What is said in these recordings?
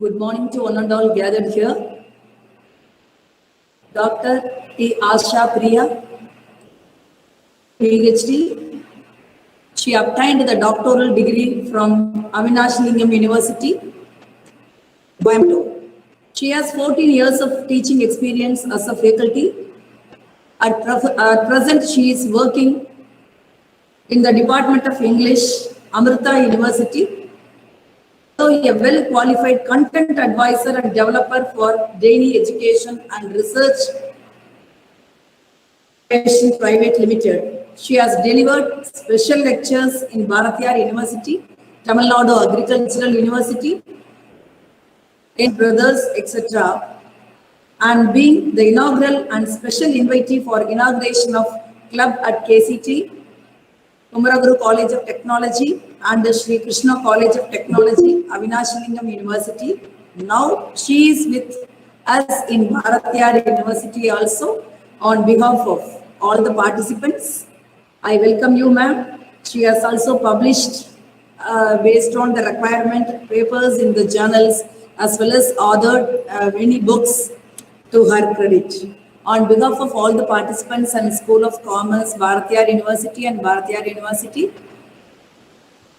Good morning to one and all gathered here. Dr. T. Asha Priya, PhD. She obtained the doctoral degree from Avinash Lingam University, Coimbatore. She has 14 years of teaching experience as a faculty. At present, she is working in the Department of English, Amrita University. A well-qualified content advisor and developer for Daily Education and Research Private Limited. She has delivered special lectures in Bharatiyar University, Tamil Nadu Agricultural University, in Brothers, etc., and being the inaugural and special invitee for inauguration of club at KCT, Kumaraguru College of Technology and the Sri Krishna College of Technology, Avinash Lingam University. Now she is with us in Bharatiyar University also. On behalf of all the participants, I welcome you, ma'am. She has also published based on the requirement papers in the journals as well as authored many books to her credit. On behalf of all the participants and School of Commerce, Bharatiyar University and Bharatiyar University,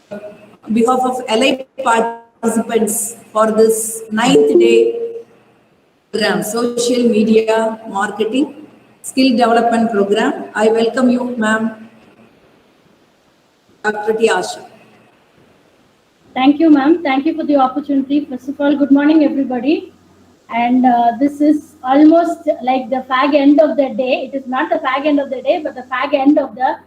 on behalf of allied participants for this 9th day program, Social Media Marketing Skill Development Program, I welcome you, ma'am, Dr. T. Asha. Thank you, ma'am. Thank you for the opportunity. First of all, good morning, everybody. And this is almost like the fag end of the day. It is not the fag end of the day, but the fag end of the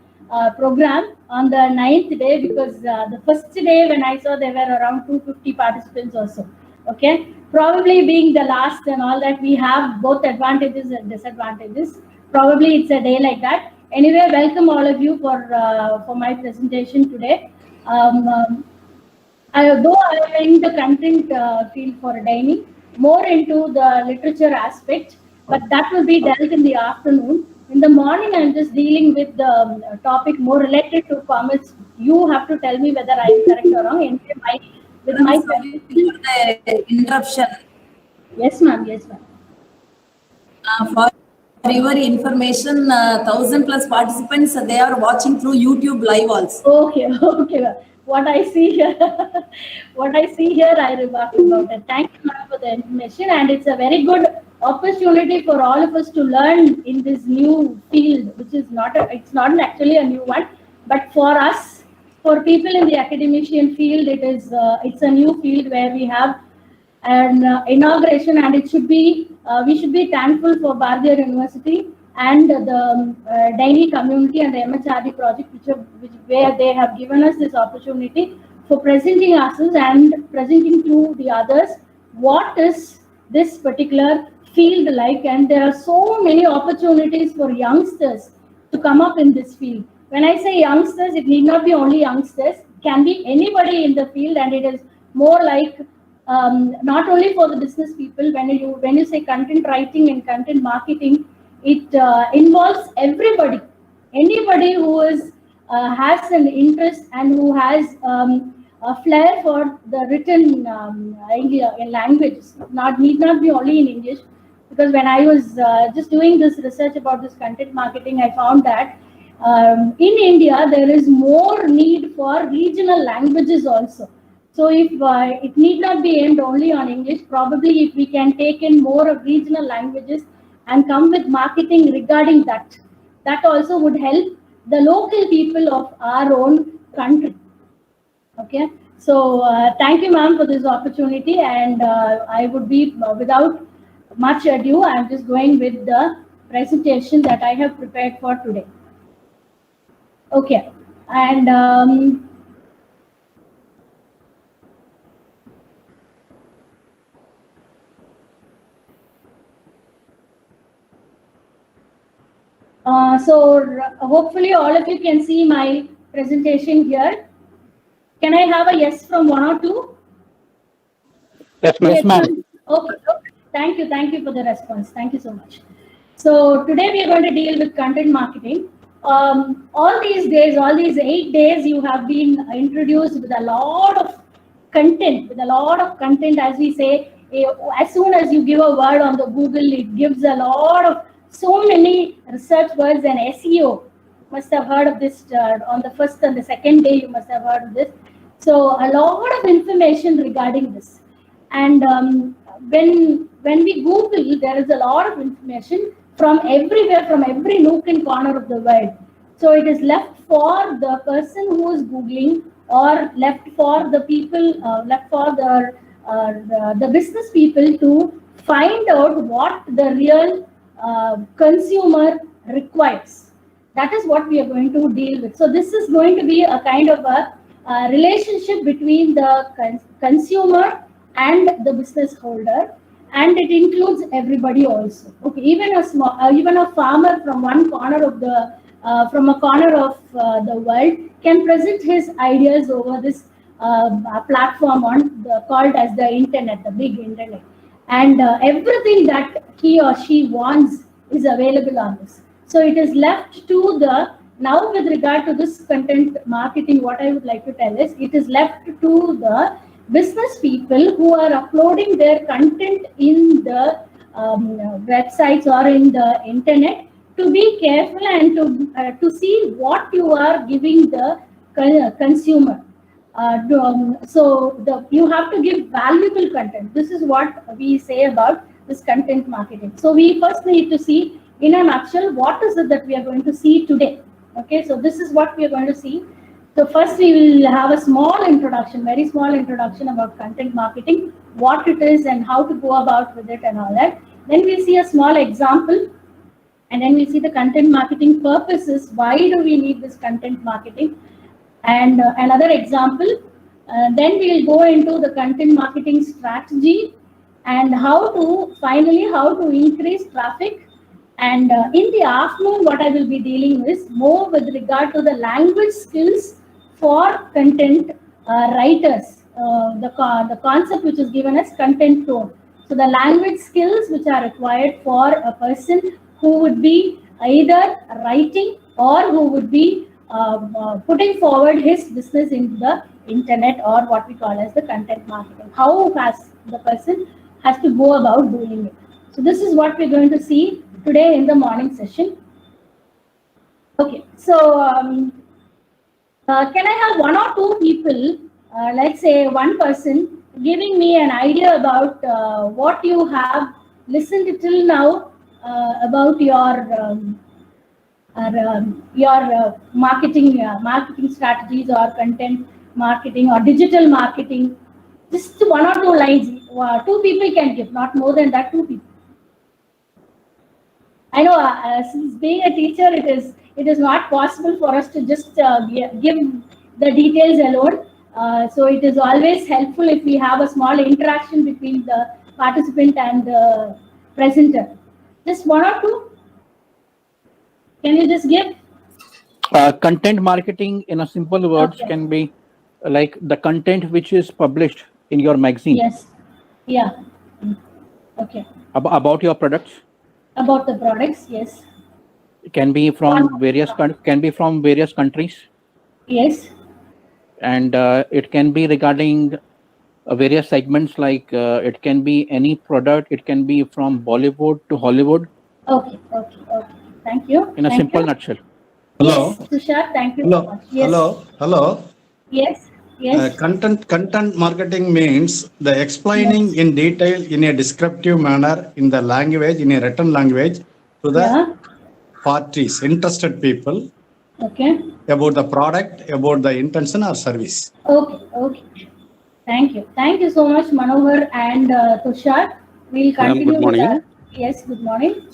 program on the 9th day, because the first day when I saw there were around 250 participants also. Okay, probably being the last and all that, we have both advantages and disadvantages. Probably it's a day like that. Anyway, welcome all of you for my presentation today. Though I am in the content field for dining, more into the literature aspect, but that will be dealt in the afternoon. In the morning, I'm just dealing with the topic more related to commerce. You have to tell me whether I'm correct or wrong. Anyway, with my the interruption. Yes, ma'am. Yes, ma'am. For your information, 1,000+ participants, they are watching through YouTube live also. Okay, okay. What I see here, I remarked about it. Thank you, ma'am, for the information, and it's a very good opportunity for all of us to learn in this new field, which is it's not actually a new one, but for us, for people in the academician field, it's a new field where we have an inauguration, and it should be we should be thankful for Bharatiyar University and the Daily community and the MHRD project, where they have given us this opportunity for presenting ourselves and presenting to the others what is this particular field like. And there are so many opportunities for youngsters to come up in this field. When I say youngsters, it need not be only youngsters, it can be anybody in the field, and it is more like not only for the business people. When you say content writing and content marketing, it involves everybody, anybody who has an interest and who has a flair for the written languages. Need not be only in English, because when I was just doing this research about this content marketing, I found that in India there is more need for regional languages also. So if it need not be aimed only on English, probably if we can take in more of regional languages and come with marketing regarding that also would help the local people of our own country. Okay, so thank you, ma'am, for this opportunity, and I would be without much ado, I'm just going with the presentation that I have prepared for today. Okay, and so hopefully all of you can see my presentation here. Can I have a yes from 1 or 2? Yes, ma'am. Okay. Thank you for the response. Thank you so much. So today we are going to deal with content marketing. All these 8 days, you have been introduced with a lot of content, with a lot of content, as we say. As soon as you give a word on the Google, it gives a lot of, so many research words, and SEO. Must have heard of this on the first and the second day. You must have heard of this. So a lot of information regarding this, and when we Google, there is a lot of information from everywhere, from every nook and corner of the world. So it is left for the person who is Googling, or left for the people, left for the business people to find out what the real consumer requires. That is what we are going to deal with. So this is going to be a kind of a relationship between the consumer and the business holder, and it includes everybody also. Okay, even a farmer from one corner of the from a corner of the world can present his ideas over this platform called as the internet, the big internet, and everything that he or she wants is available on this. So it is left to the, now with regard to this content marketing, what I would like to tell is, it is left to the business people who are uploading their content in the websites or in the internet to be careful and to see what you are giving the consumer. You have to give valuable content. This is what we say about this content marketing. So we first need to see, in a nutshell, what is it that we are going to see today. Okay, so this is what we are going to see. So first we will have a small introduction, very small introduction about content marketing, what it is and how to go about with it and all that. Then we'll see a small example, and then we'll see the content marketing purposes. Why do we need this content marketing? And another example. Then we'll go into the content marketing strategy and how to increase traffic. And in the afternoon, what I will be dealing with more with regard to the language skills for content writers, the concept which is given as content tone. So the language skills which are required for a person who would be either writing or who would be putting forward his business into the internet, or what we call as the content marketing. How has the person has to go about doing it. So this is what we're going to see today in the morning session. Okay, so can I have one or two people, let's say one person, giving me an idea about what you have listened till now about your marketing strategies, or content marketing, or digital marketing. Just one or two lines. Two people can give, not more than that. Two people. I know, since being a teacher, it is not possible for us to just give the details alone. So it is always helpful if we have a small interaction between the participant and the presenter. Just one or two. Can you just give? Content marketing, in a simple words, Okay. can be like the content which is published in your magazine. Yes. Yeah. Okay. About your products. About the products, yes. It can be from various countries, Yes. and it can be regarding various segments. Like it can be any product. It can be from Bollywood to Hollywood. Okay. Thank you. In a simple nutshell. Hello. Yes, Tushar, thank you Hello. so much. Yes. Hello. Yes. Content marketing means the explaining in detail in a descriptive manner in the language, in a written language, to the parties, interested people, Okay. about the product, about the intention or service. Okay. Thank you so much, Manohar and Tushar. We'll continue. Good morning. Yes, good morning.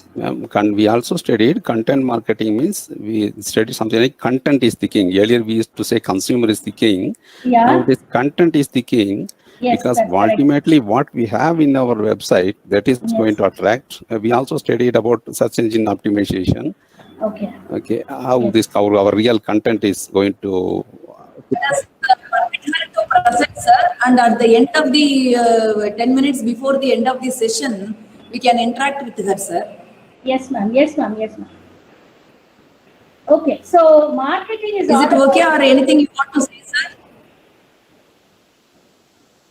We also studied content marketing means we studied something like content is the king. Earlier we used to say consumer is the king. Yeah. Now this content is the king, Yes, because that's correct. ultimately what we have in our website, that is Yes. going to attract. We also studied about search engine optimization. Okay. How Yes. this our real content is going to. Just permit her to present, sir, and at the end of the 10 minutes before the end of the session, we can interact with her, sir. Yes, ma'am. Okay, so marketing is Is all it okay, about- or anything you want to say, sir?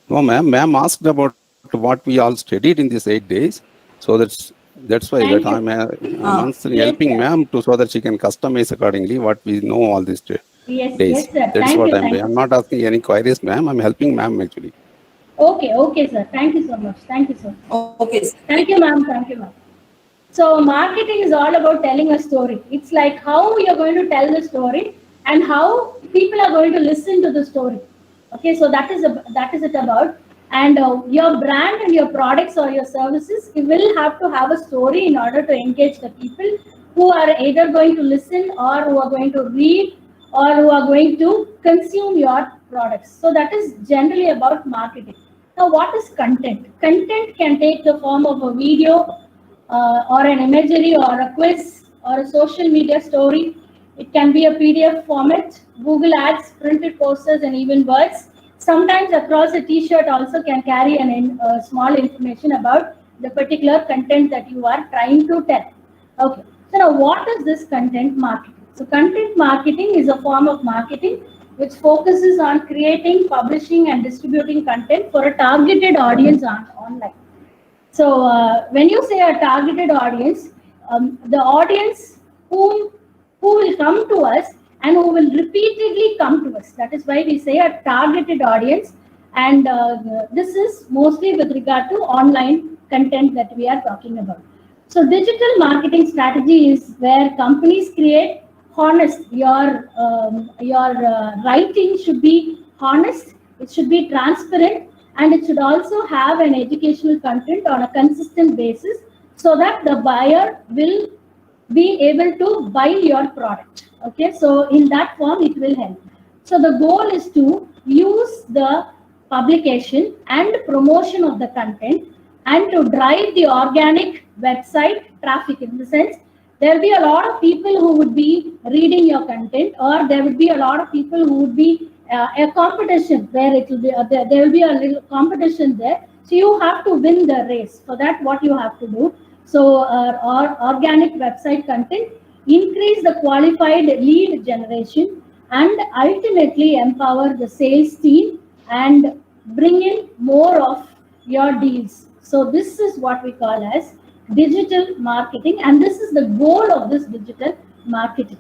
No, ma'am. Ma'am asked about what we all studied in these 8 days. So that's why Thank that I'm Ah. answering, Yes, helping sir. ma'am to so that she can customize accordingly what we know all these Yes, days. yes, sir. That's Thank what you. I'm Thank I'm you. not asking any queries, ma'am. I'm helping ma'am actually. Okay, okay, sir. Thank you so much. Thank you, sir. Okay, sir. Thank you, ma'am. Thank you, ma'am. So marketing is all about telling a story. It's like how you're going to tell the story and how people are going to listen to the story. Okay, so that is it about. And your brand and your products or your services, you will have to have a story in order to engage the people who are either going to listen or who are going to read or who are going to consume your products. So that is generally about marketing. Now, what is content? Content can take the form of a video, or an imagery or a quiz or a social media story. It can be a PDF format, Google Ads, printed posters, and even words. Sometimes across a T-shirt also can carry small information about the particular content that you are trying to tell. Okay. So now, what is this content marketing? So content marketing is a form of marketing which focuses on creating, publishing, and distributing content for a targeted audience online. So when you say a targeted audience, the audience who will come to us and who will repeatedly come to us. That is why we say a targeted audience, and this is mostly with regard to online content that we are talking about. So digital marketing strategy is where companies create honest. Your writing should be honest. It should be transparent, and it should also have an educational content on a consistent basis so that the buyer will be able to buy your product. Okay, so in that form it will help. So the goal is to use the publication and promotion of the content and to drive the organic website traffic. In the sense, there will be a lot of people who would be reading your content, or there would be a lot of people who would be a competition where it will be there will be a little competition there. So you have to win the race. For that, what you have to do? So organic website content increase the qualified lead generation and ultimately empower the sales team and bring in more of your deals. So this is what we call as digital marketing, and this is the goal of this digital marketing.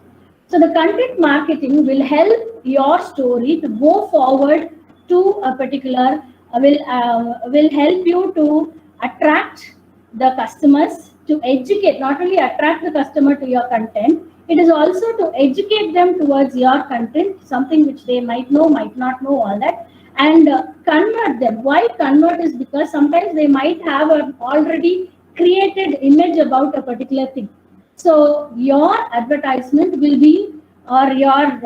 So the content marketing will help your story to go forward to a particular will help you to attract the customers, to educate, not only attract the customer to your content, it is also to educate them towards your content, something which they might know, might not know, all that, and convert them. Why convert is because sometimes they might have an already created image about a particular thing. So your advertisement will be, or your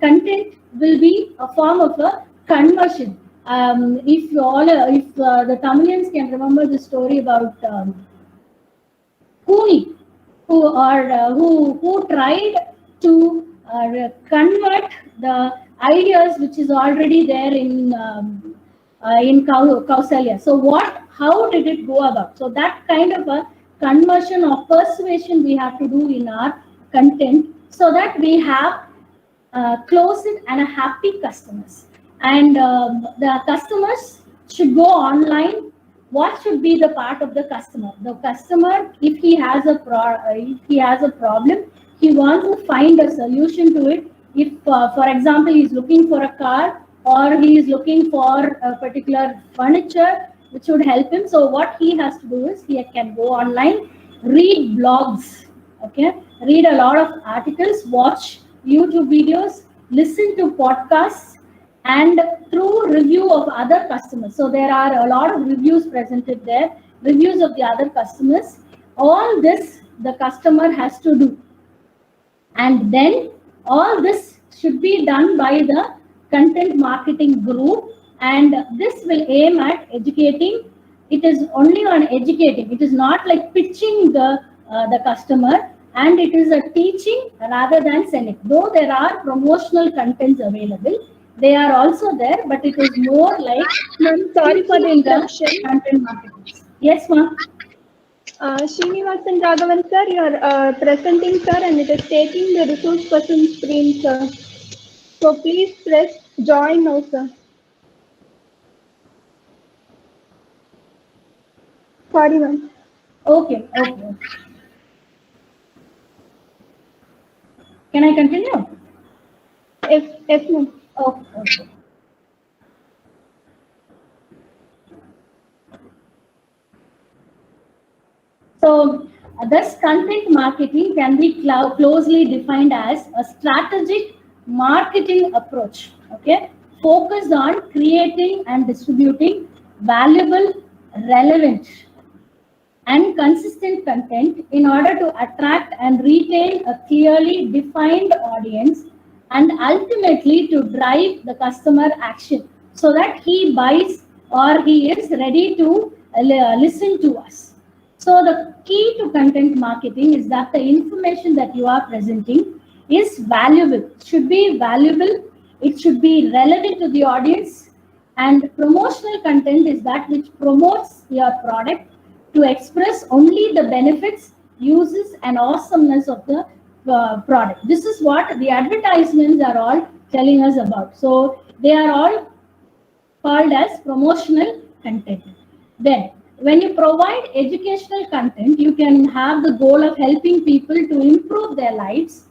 content will be a form of a conversion. If the Tamilians can remember the story about Cooney, who tried to convert the ideas which is already there in Kausalya. So how did it go about? So that kind of a conversion or persuasion we have to do in our content so that we have close and a happy customers. And the customers should go online. What should be the part of the customer? The customer, if he has a problem, he wants to find a solution to it. If, for example, he is looking for a car or he is looking for a particular furniture which would help him. So what he has to do is he can go online, read blogs, okay, read a lot of articles, watch YouTube videos, listen to podcasts, and through review of other customers. So there are a lot of reviews presented there, reviews of the other customers. All this the customer has to do. And then all this should be done by the content marketing group, and this will aim at educating. It is only on educating. It is not like pitching the customer, and it is a teaching rather than selling. Though there are promotional contents available, they are also there, but it is more like Sorry for the interruption. content marketing. Yes, ma'am. Srinivasan Raghavan sir, you are presenting sir, and it is taking the resource person screen sir. So please press join now sir. Sorry, ma'am. Okay. Can I continue? Yes, ma'am. Okay. So, thus content marketing can be closely defined as a strategic marketing approach, okay, focused on creating and distributing valuable, relevant, and consistent content in order to attract and retain a clearly defined audience and ultimately to drive the customer action so that he buys or he is ready to listen to us. So the key to content marketing is that the information that you are presenting is valuable, should be valuable, it should be relevant to the audience, and promotional content is that which promotes your product to express only the benefits, uses, and awesomeness of the product. This is what the advertisements are all telling us about. So they are all called as promotional content. Then, when you provide educational content, you can have the goal of helping people to improve their lives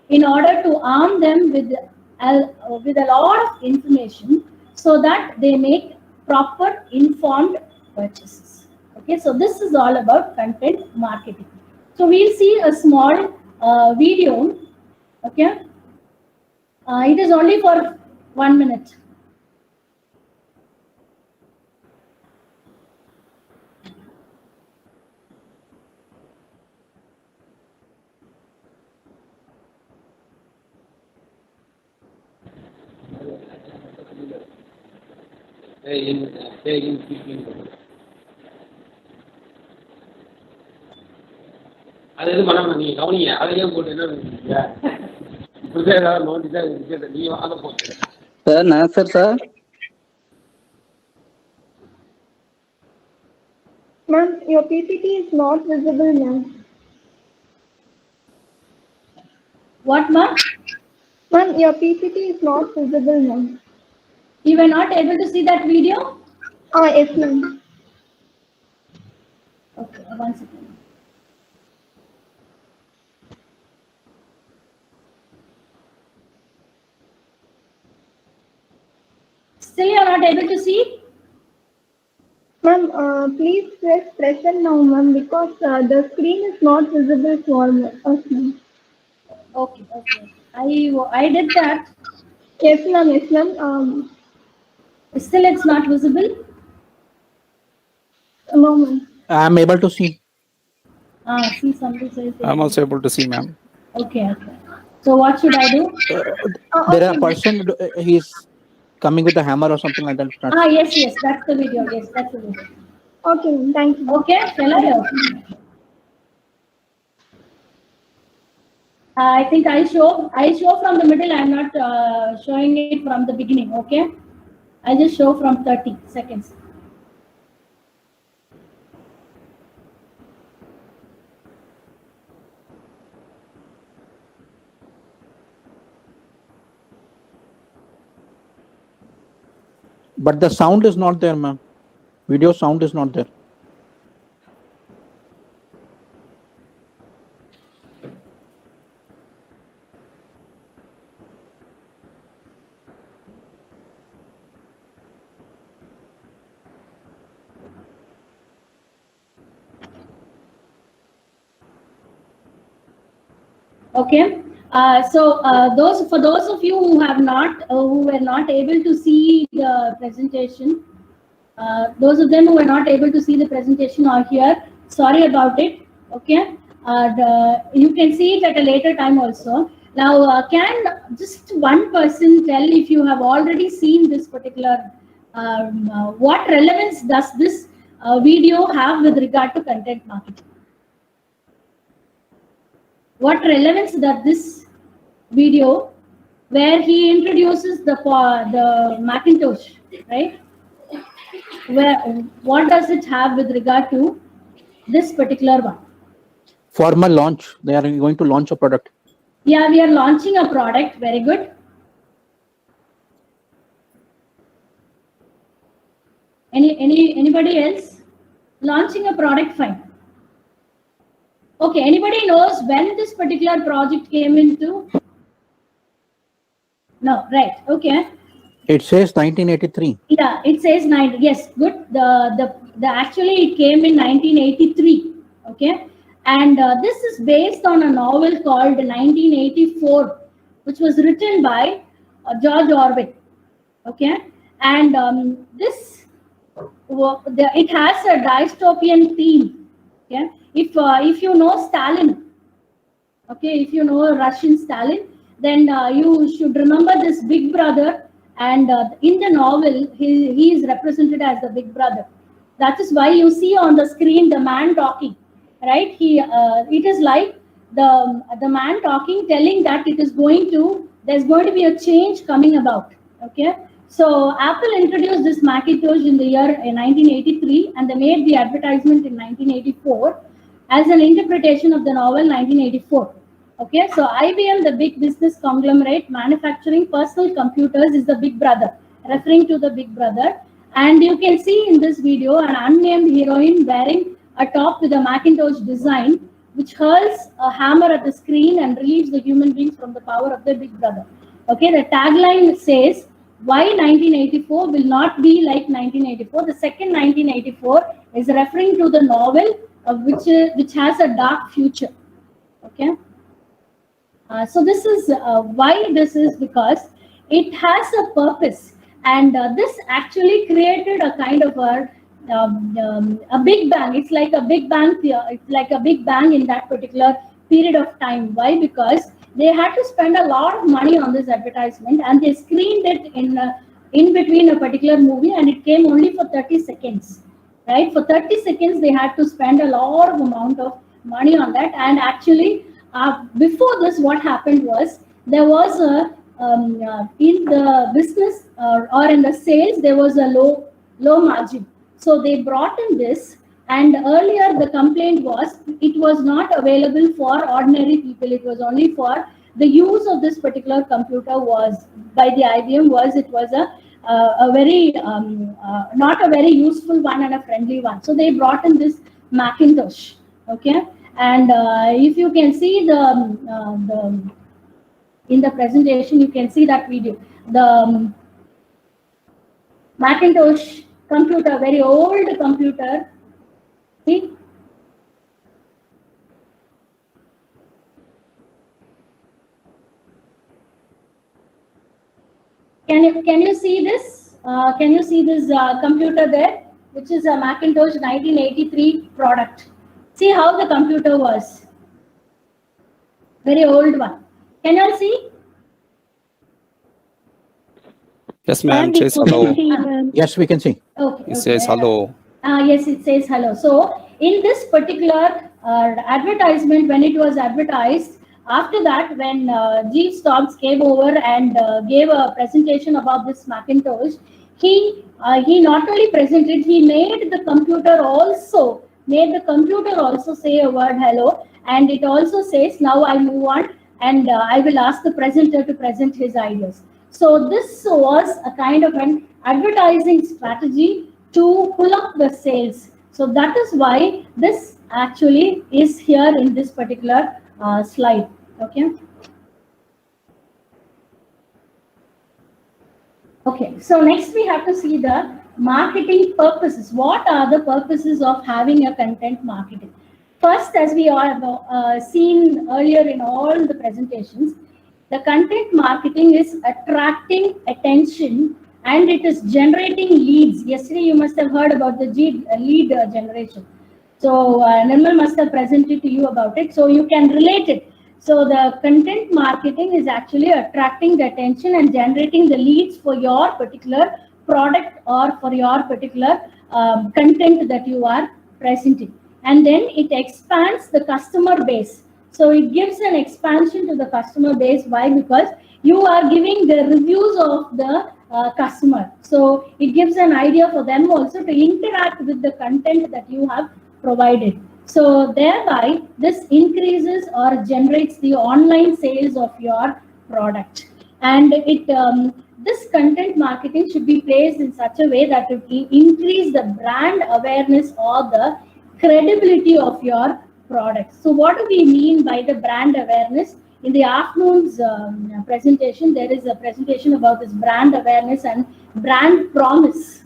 in order to arm them with a lot of information so that they make proper informed purchases. Okay, so this is all about content marketing. So we'll see a small video. Okay, it is only for 1 minute. அது எது பண்ண நீங்க கவனிங்க அதையே போட்டு என்ன புதுசாக ஏதாவது நோண்டி தான் விஷயத்தை நீங்க வாங்க போட்டு sir Nassar sir Ma'am, your PPT is not visible, ma'am. What, ma'am? Ma'am, your PPT is not visible, ma'am. You were not able to see that video? Yes, ma'am. Okay, 1 second. Still you are not able to see? Ma'am, please press present now, ma'am, because the screen is not visible for us, ma'am. Okay. I did that. Yes, ma'am. Still it's not visible? No, ma'am. I'm able to see. See, somebody says. I'm also able to see, ma'am. Okay. So what should I do? There are a person, he's coming with a hammer or something like that. Yes, that's the video. Yes, that's the video. Okay, ma'am. Thank you. Okay, shall I? I think I show from the middle. I'm not showing it from the beginning. Okay, I just show from 30 seconds. But the sound is not there, ma'am. Video sound is not there. Okay. So those of you who were not able to see the presentation, those of them who were not able to see the presentation are here. Sorry about it. Okay. You can see it at a later time also. Now, can just one person tell if you have already seen this particular, what relevance does this video have with regard to content marketing? What relevance does this video, where he introduces the Macintosh, right? What does it have with regard to this particular one? Formal launch. They are going to launch a product. Yeah, we are launching a product. Very good. Anybody else? launching a product, fine. Okay, anybody knows when this particular project came into? No, right, okay. It says 1983. Yeah, it says 9. Yes, good. The actually it came in 1983. Okay, and this is based on a novel called 1984, which was written by George Orwell. Okay, and it has a dystopian theme. Okay, if you know Stalin, okay, if you know Russian Stalin, then you should remember this big brother. And in the novel, he is represented as the big brother. That is why you see on the screen the man talking, right? It is like the man talking, telling that there's going to be a change coming about. Okay, so Apple introduced this Macintosh in the year 1983, and they made the advertisement in 1984 as an interpretation of the novel 1984. Okay, so IBM, the big business conglomerate manufacturing personal computers, is the big brother, referring to the big brother. And you can see in this video an unnamed heroine wearing a top with a Macintosh design, which hurls a hammer at the screen and relieves the human beings from the power of the big brother. Okay, the tagline says, why 1984 will not be like 1984. The second 1984 is referring to the novel, which has a dark future. Okay. So this is why this is, because it has a purpose, and this actually created a kind of a big bang. It's like a big bang. It's like a big bang in that particular period of time. Why? Because they had to spend a lot of money on this advertisement, and they screened it in between a particular movie, and it came only for 30 seconds. Right? For 30 seconds, they had to spend a lot of amount of money on that, and actually. Before this, what happened was there was in the business or in the sales, there was a low margin. So they brought in this, and earlier the complaint was it was not available for ordinary people. It was only for the use of this particular computer was by the IBM it was a very not a very useful one and a friendly one. So they brought in this Macintosh. Okay. And if you can see in the presentation, you can see that video. The Macintosh computer, very old computer. See? Can you see this? Can you see this computer there, which is a Macintosh 1983 product? See how the computer was. Very old one. Can you all see? Yes, ma'am. Says hello. Yes, we can see. Okay. It says hello. Yes, it says hello. So in this particular advertisement, when it was advertised, after that, when Jeeves Stobbs came over and gave a presentation about this Macintosh, he not only presented, he made the computer also say a word hello, and it also says, now I move on and I will ask the presenter to present his ideas. So this was a kind of an advertising strategy to pull up the sales. So that is why this actually is here in this particular slide. Okay. Okay, so next we have to see the marketing purposes. What are the purposes of having a content marketing? First, as we all have seen earlier in all the presentations, the content marketing is attracting attention and it is generating leads. Yesterday, you must have heard about the lead generation. So Nirmal must have presented to you about it. So you can relate it. So the content marketing is actually attracting the attention and generating the leads for your particular product or for your particular content that you are presenting. And then it expands the customer base. So it gives an expansion to the customer base. Why? Because you are giving the reviews of the customer. So it gives an idea for them also to interact with the content that you have provided. So thereby, this increases or generates the online sales of your product. And it this content marketing should be placed in such a way that it will increase the brand awareness or the credibility of your product. So what do we mean by the brand awareness? In the afternoon's presentation, there is a presentation about this brand awareness and brand promise.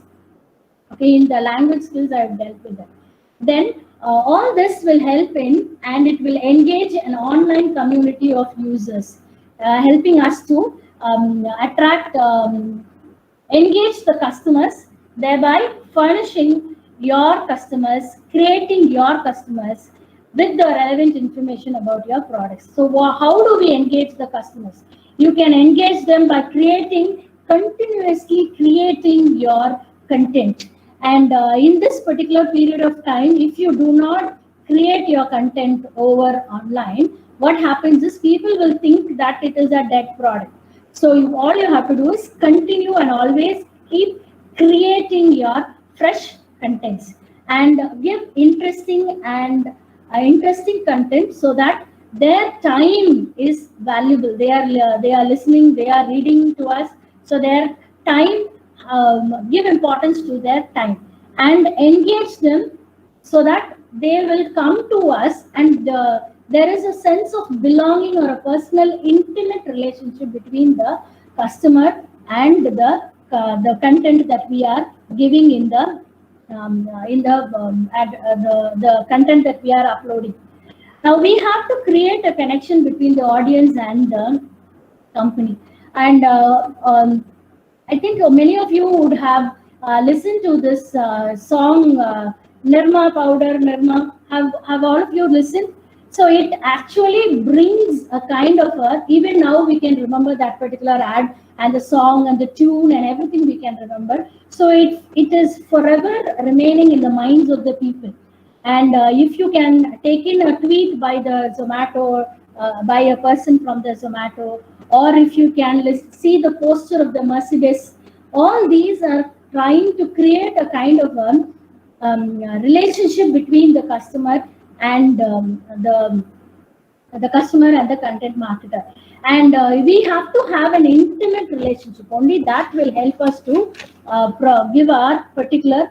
Okay, in the language skills, I have dealt with that. Then all this will help in, and it will engage an online community of users, helping us to attract, engage the customers, thereby furnishing your customers, creating your customers with the relevant information about your products. So how do we engage the customers? You can engage them by continuously creating your content. And in this particular period of time, if you do not create your content over online, what happens is people will think that it is a dead product. So all you have to do is continue and always keep creating your fresh contents and give interesting content, so that their time is valuable. They are listening, they are reading to us, so their time, give importance to their time and engage them so that they will come to us, and there is a sense of belonging or a personal intimate relationship between the customer and the content that we are giving in the content that we are uploading. Now we have to create a connection between the audience and the company. And I think many of you would have listened to this song, Nirma Powder, Nirma. Have all of you listened? So it actually brings a kind of even now we can remember that particular ad and the song and the tune and everything we can remember. So it is forever remaining in the minds of the people. And if you can take in a tweet by the Zomato, by a person from the Zomato, or if you can see the poster of the Mercedes, all these are trying to create a kind of relationship between the customer and the customer and the content marketer. And we have to have an intimate relationship. Only that will help us to give our particular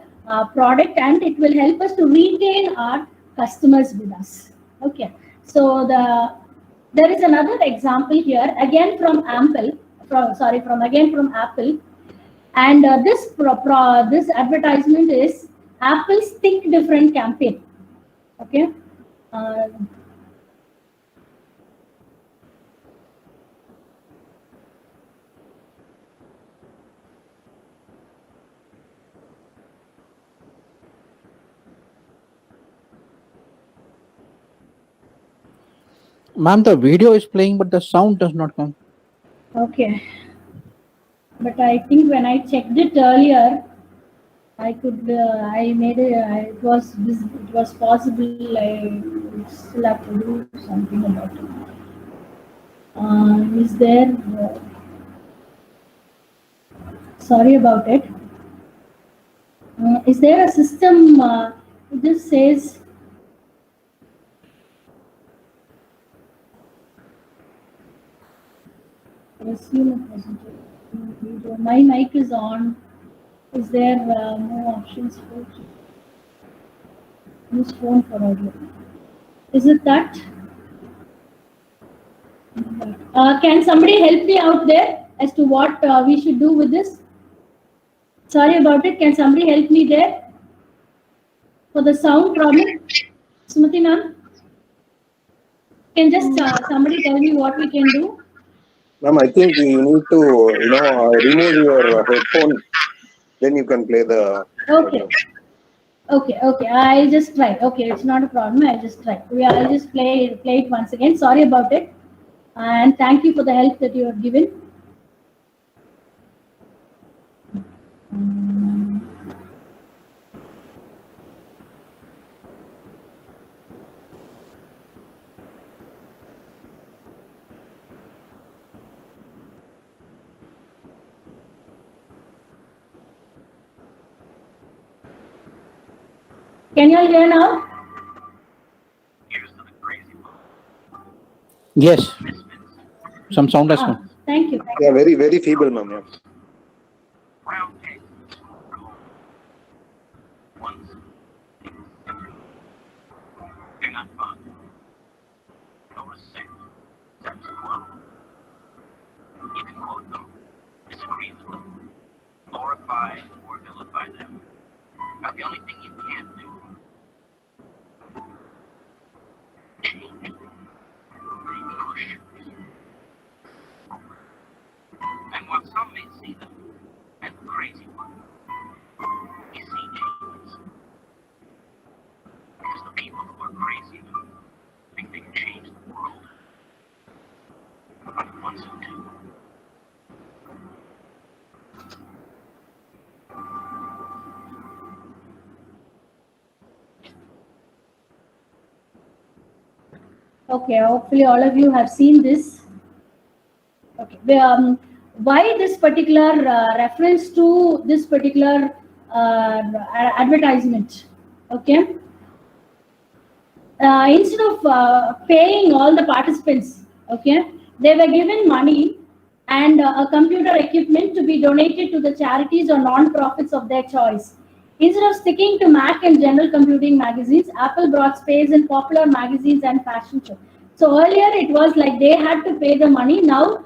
product, and it will help us to retain our customers with us. Okay, so there is another example here, again from Apple, and this advertisement is Apple's Think Different campaign. Okay. Ma'am, the video is playing, but the sound does not come. Okay. But I think when I checked it earlier, I could, it was possible. I still have to do something about it. Is there, sorry about it. Is there a system, this says, resume a presentation. My mic is on. Is there no options for use phone for audio? Is it that? Can somebody help me out there as to what we should do with this? Sorry about it. Can somebody help me there for the sound problem? Sumati ma'am, can just somebody tell me what we can do? Ma'am, I think you need to, remove your headphone. Then you can play the. Okay. Okay. I'll just try. Okay, it's not a problem. I'll just try. I'll just play it once again. Sorry about it. And thank you for the help that you have given. Can you all hear now? Yes. Some sound has come. Thank you. Yeah, very, very feeble, ma'am. Yeah. Round peg, once, they're not fun. No respect, status quo. You can quote them, disagree with them, glorify or vilify them. But the only thing you can't do, change, push. And while some may see them as crazy ones, you see changes. Because the people who are crazy think they can change the world. Are the ones who do. Okay, hopefully all of you have seen this. Okay, why this particular reference to this particular advertisement? Okay, instead of paying all the participants, okay, they were given money and a computer equipment to be donated to the charities or non-profits of their choice. Instead of sticking to Mac and general computing magazines, Apple brought space in popular magazines and fashion shows. So earlier it was like they had to pay the money. Now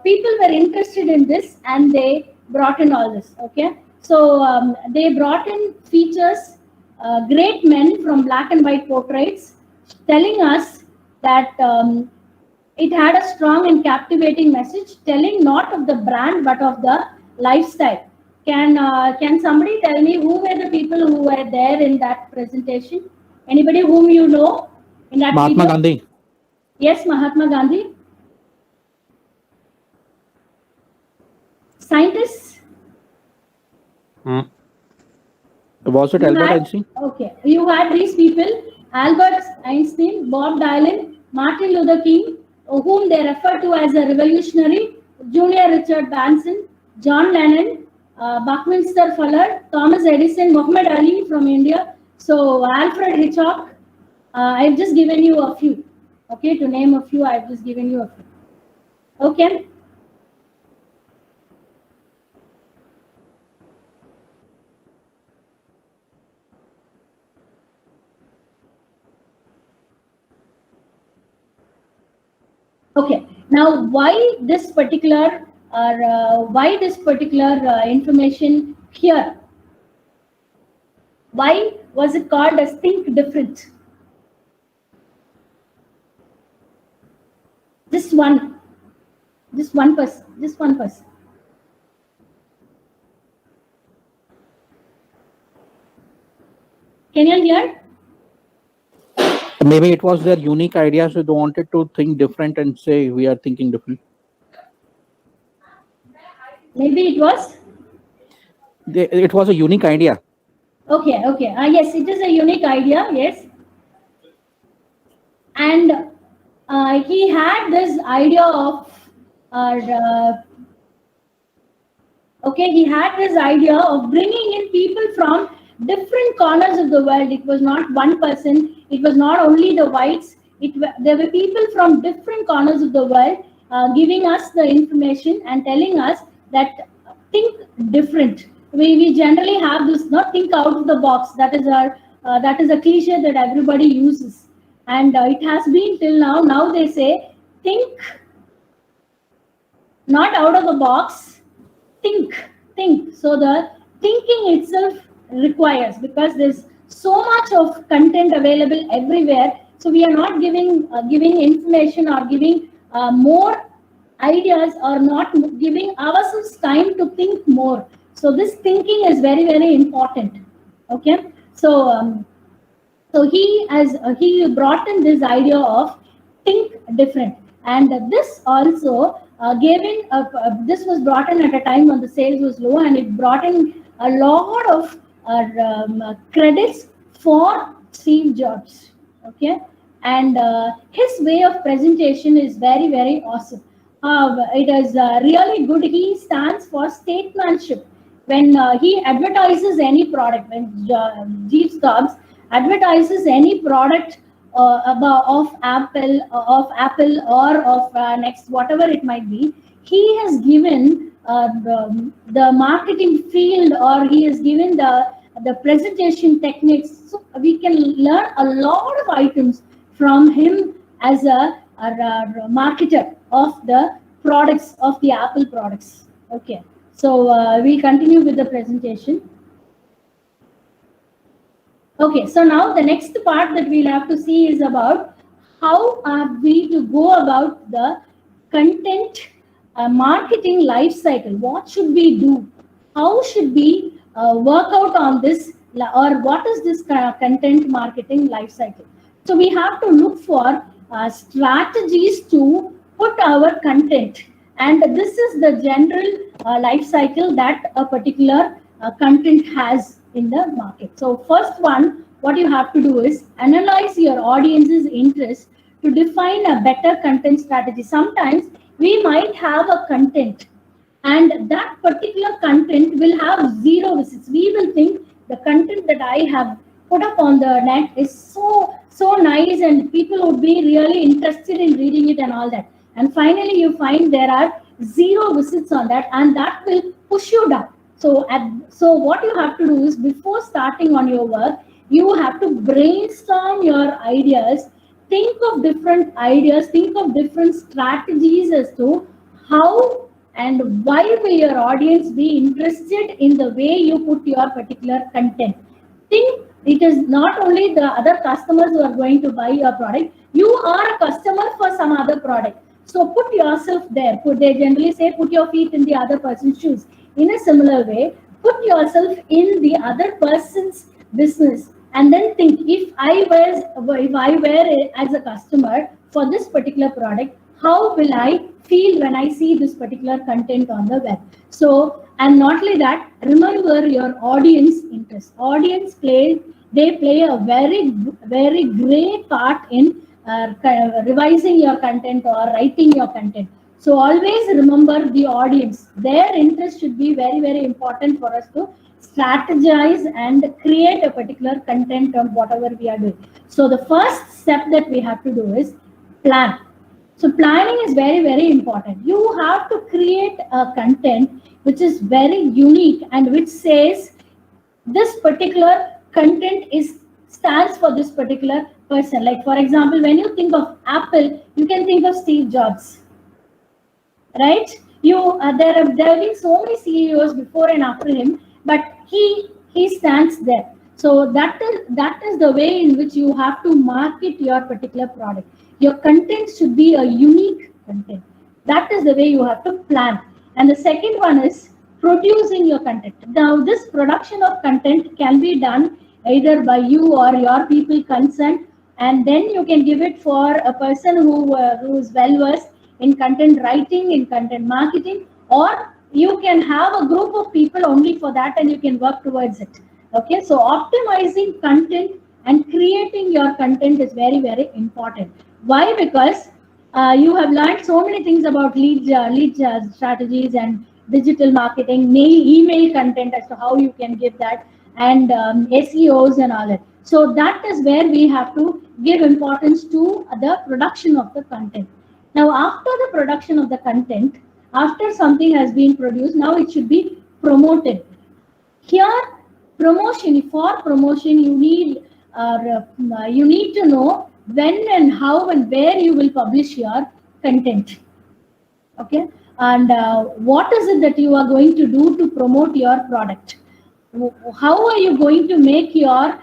people were interested in this and they brought in all this. Okay, so they brought in features, great men from black and white portraits, telling us that it had a strong and captivating message, telling not of the brand but of the lifestyle. Can somebody tell me who were the people who were there in that presentation? Anybody whom you know in that Mahatma video? Gandhi. Yes, Mahatma Gandhi. Scientists? Was it You Albert had- Einstein? Okay, you had these people: Albert Einstein, Bob Dylan, Martin Luther King, whom they refer to as a revolutionary, Junior Richard Branson, John Lennon, Buckminster Fuller, Thomas Edison, Muhammad Ali from India. So Alfred Hitchcock. I've just given you a few. Okay, to name a few, I've just given you a few. Okay. Okay. Now, why this particular information here? Why was it called as Think Different? Just one person. Can you hear? Maybe it was their unique idea, so they wanted to think different and say we are thinking different. Maybe it was. It was a unique idea. Okay. Yes, it is a unique idea. Yes. And he had this idea of he had this idea of bringing in people from different corners of the world. It was not one person. It was not only the whites. There were people from different corners of the world giving us the information and telling us that think different. We generally have this, not think out of the box. That is a cliche that everybody uses, and it has been till now. Now they say think not out of the box. Think. So the thinking itself requires, because there's so much of content available everywhere. So we are not giving information or giving more ideas, or not giving ourselves time to think more. So this thinking is very, very important. Okay. So he brought in this idea of think different, and this also this was brought in at a time when the sales was low, and it brought in a lot of credits for Steve Jobs. Okay, and his way of presentation is very, very awesome. It is really good. He stands for statesmanship. When he advertises any product, when Steve Jobs advertises any product of Apple or of Next, whatever it might be, he has given the marketing field, or he has given the presentation techniques. So we can learn a lot of items from him as a marketer of the products, of the Apple products. Okay, so we continue with the presentation. Okay, so now the next part that we'll have to see is about how are we to go about the content marketing life cycle. What should we do? How should we work out on this, or what is this content marketing life cycle? So we have to look for strategies to put our content, and this is the general life cycle that a particular content has in the market. So first one, what you have to do is analyze your audience's interest to define a better content strategy. Sometimes we might have a content and that particular content will have 0 visits. We will think the content that I have put up on the net is so nice and people would be really interested in reading it and all that. And finally you find there are 0 visits on that, and that will push you down. So what you have to do is, before starting on your work, you have to brainstorm your ideas, think of different ideas, think of different strategies as to how and why will your audience be interested in the way you put your particular content. Think it is not only the other customers who are going to buy your product, you are a customer for some other product. So put yourself there. They generally say put your feet in the other person's shoes. In a similar way, put yourself in the other person's business and then think, if I were as a customer for this particular product, how will I feel when I see this particular content on the web? So, and not only that, remember your audience interest. Audience play a very great part in revising your content or writing your content. So always remember the audience. Their interest should be very important for us to strategize and create a particular content on whatever we are doing. So the first step that we have to do is plan. So planning is very important. You have to create a content which is very unique and which says this particular content stands for this particular person. Like for example, when you think of Apple, you can think of Steve Jobs, right? There have been so many CEOs before and after him, but he stands there. So that is the way in which you have to market your particular product. Your content should be a unique content. That is the way you have to plan. And the second one is producing your content. Now, this production of content can be done either by you or your people concerned, and then you can give it for a person who is well versed in content writing, in content marketing, or you can have a group of people only for that and you can work towards it. Okay, so optimizing content and creating your content is very important. Why? Because you have learned so many things about lead strategies and digital marketing, email content as to how you can give that, and SEOs and all that. So that is where we have to give importance to the production of the content. Now, after the production of the content, after something has been produced, now it should be promoted. Here, for promotion, you need to know when and how and where you will publish your content. Okay, and what is it that you are going to do to promote your product? How are you going to make your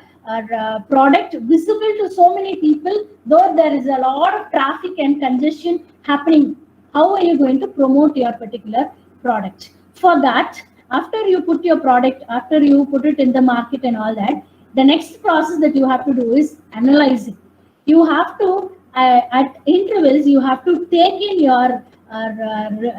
product visible to so many people, though there is a lot of traffic and congestion happening? How are you going to promote your particular product? For that, after you put your product, after you put it in the market and all that, the next process that you have to do is analyzing. You have to, at intervals, you have to take in your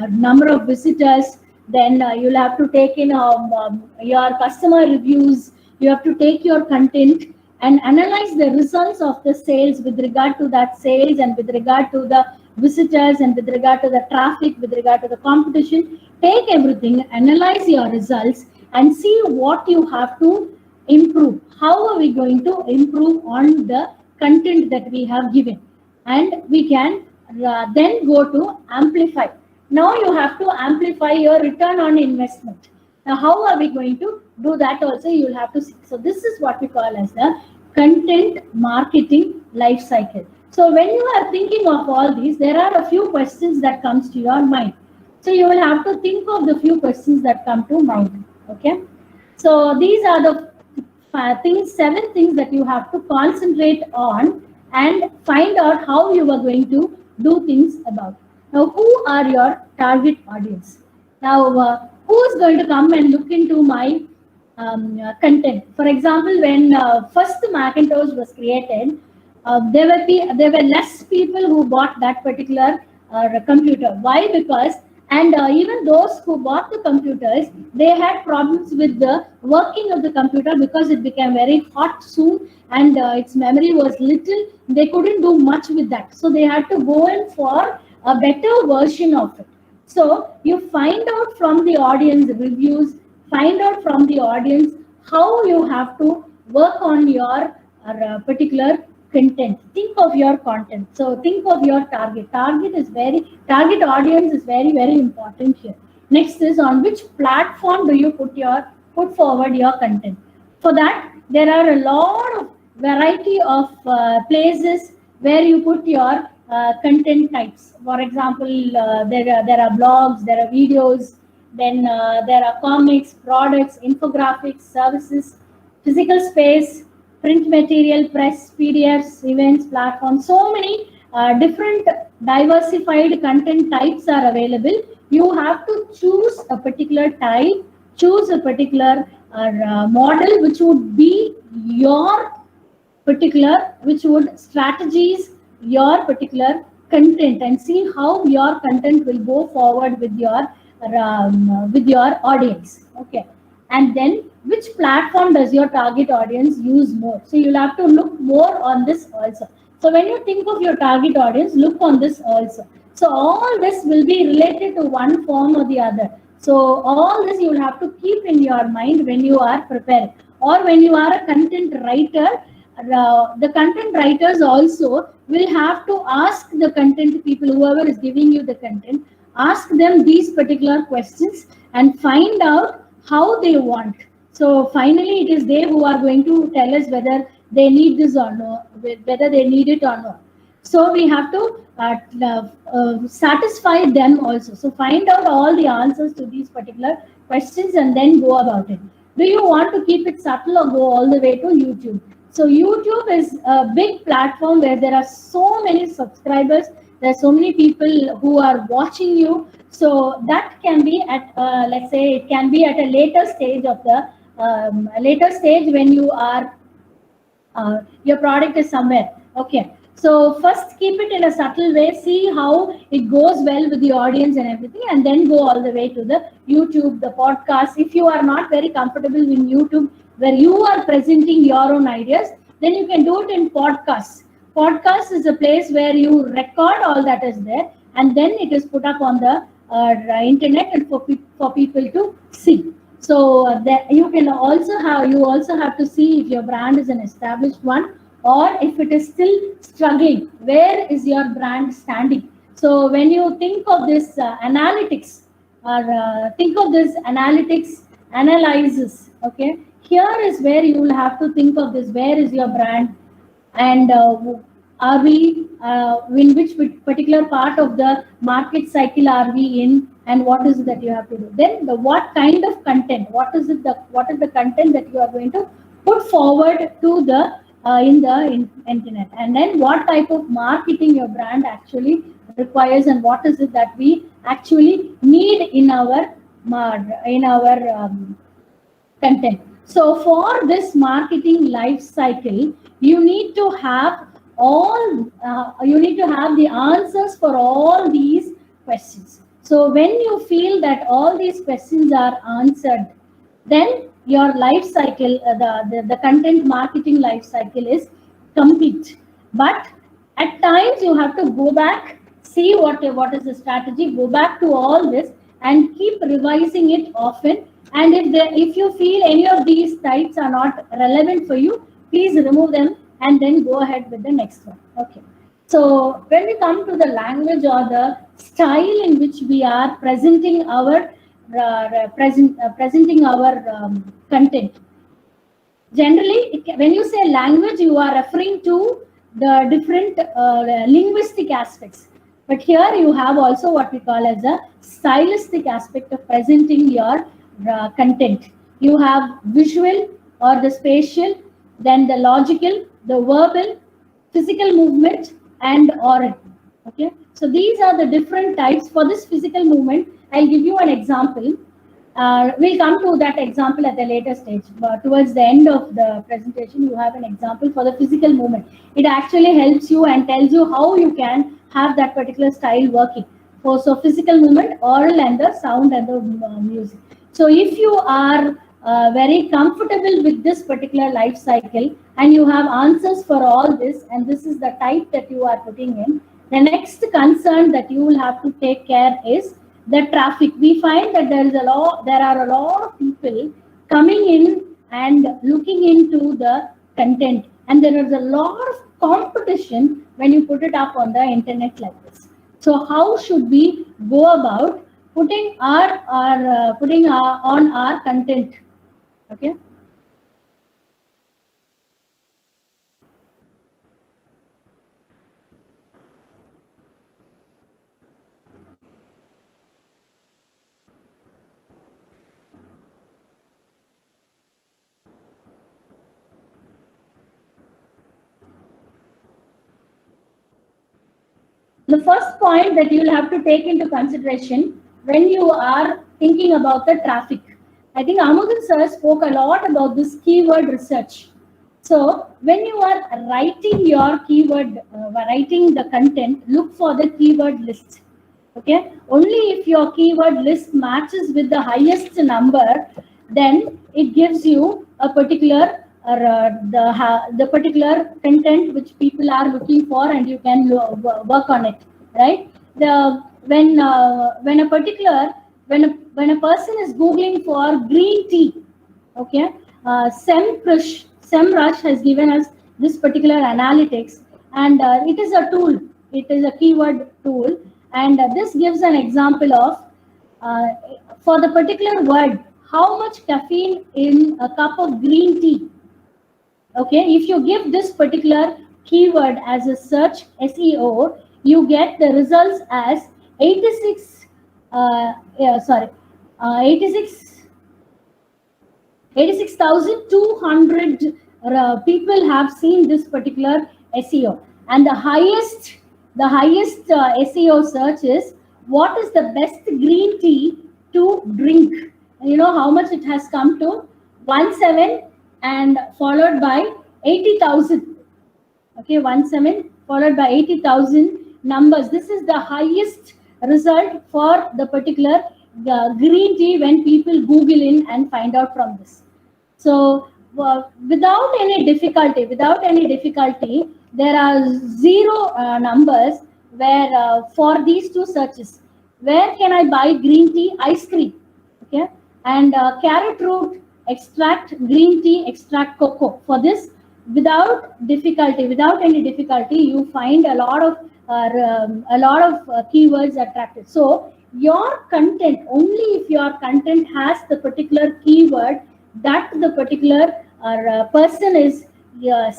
number of visitors, then you'll have to take in your customer reviews, you have to take your content and analyze the results of the sales with regard to that sales and with regard to the visitors and with regard to the traffic, with regard to the competition. Take everything, analyze your results and see what you have to improve. How are we going to improve on the content that we have given? And we can then go to amplify. Now you have to amplify your return on investment. Now, how are we going to do that also? You will have to see. So this is what we call as the content marketing life cycle. So when you are thinking of all these, there are a few questions that comes to your mind. So you will have to think of the few questions that come to mind. Okay. So these are the seven things that you have to concentrate on and find out how you are going to do things about. Now, who are your target audience? Now, who is going to come and look into my content? For example, when first Macintosh was created, there were less people who bought that particular computer. Why? Because even those who bought the computers, they had problems with the working of the computer because it became very hot soon and its memory was little. They couldn't do much with that. So they had to go in for a better version of it. So you find out from the audience reviews, find out from the audience how you have to work on your particular content. Think of your content. So think of your target. Target audience is very, very important here. Next is, on which platform do you put forward your content? For that, there are a lot of variety of places where you put your content types. For example, there are blogs, there are videos, then there are comics, products, infographics, services, physical space, print material, press, PDFs, events, platforms. So many different diversified content types are available. You have to choose a particular type, choose a particular model which would be your particular, which would strategize your particular content, and see how your content will go forward with your audience. Okay. And then which platform does your target audience use more? So you'll have to look more on this also. So when you think of your target audience, look on this also. So all this will be related to one form or the other. So all this you will have to keep in your mind when you are preparing. Or when you are a content writer, the content writers also will have to ask the content people, whoever is giving you the content, ask them these particular questions and find out how they want. So finally, it is they who are going to tell us whether they need this or no, whether they need it or not. So we have to satisfy them also. So find out all the answers to these particular questions and then go about it. Do you want to keep it subtle or go all the way to YouTube? So YouTube is a big platform where there are so many subscribers. There are so many people who are watching you. So that can be at, let's say, it can be at a later stage of the, when you are, your product is somewhere. Okay. So first keep it in a subtle way, see how it goes well with the audience and everything, and then go all the way to the YouTube, the podcast. If you are not very comfortable in YouTube, where you are presenting your own ideas, then you can do it in podcasts. Podcast is a place where you record all that is there, and then it is put up on the internet and for people to see. So you also have to see if your brand is an established one, or if it is still struggling, where is your brand standing? So when you think of this analytics, or think of this analysis, okay, here is where you will have to think of this, where is your brand, and are we, in which particular part of the market cycle are we in, and what is it that you have to do? Then what kind of content, what is the content that you are going to put forward to the in the internet, and then what type of marketing your brand actually requires, and what is it that we actually need in our content. So for this marketing life cycle, you need to have the answers for all these questions. So when you feel that all these questions are answered, then your life cycle, the content marketing life cycle is complete. But at times you have to go back, see what is the strategy, go back to all this and keep revising it often. And if you feel any of these types are not relevant for you, please remove them and then go ahead with the next one. Okay. So when we come to the language or the style in which we are presenting our content, generally, when you say language, you are referring to the different linguistic aspects. But here you have also what we call as a stylistic aspect of presenting your content. You have visual or the spatial, then the logical, the verbal, physical movement, and oral. Okay, so these are the different types. For this physical movement, I'll give you an example. We'll come to that example at a later stage. But towards the end of the presentation, you have an example for the physical movement. It actually helps you and tells you how you can have that particular style working. So physical movement, oral, and the sound and the music. So if you are very comfortable with this particular life cycle and you have answers for all this, and this is the type that you are putting in, the next concern that you will have to take care is the traffic. We find that there are a lot of people coming in and looking into the content, and there is a lot of competition when you put it up on the internet like this. So how should we go about putting on our content? Okay. The first point that you will have to take into consideration when you are thinking about the traffic. I think Amudan sir spoke a lot about this keyword research. So when you are writing your keyword, writing the content, look for the keyword list. Okay, only if your keyword list matches with the highest number, then it gives you a particular the particular content which people are looking for, and you can work on it, right? When a person is googling for green tea, okay, SEMrush has given us this particular analytics, and it is a tool. It is a keyword tool, and this gives an example of for the particular word, how much caffeine in a cup of green tea. Okay, if you give this particular keyword as a search SEO, you get the results as 86,200 people have seen this particular SEO, and the highest SEO search is what is the best green tea to drink. You know how much it has come to? 17 and followed by 80,000. Okay, 17 followed by 80,000 numbers. This is the highest result for the particular green tea when people Google in and find out from this. So without any difficulty, there are zero numbers where for these two searches. Where can I buy green tea ice cream? Okay, and carrot root extract, green tea extract, cocoa. For this, without any difficulty, you find a lot of keywords attracted. So your content, only if your content has the particular keyword that the particular person is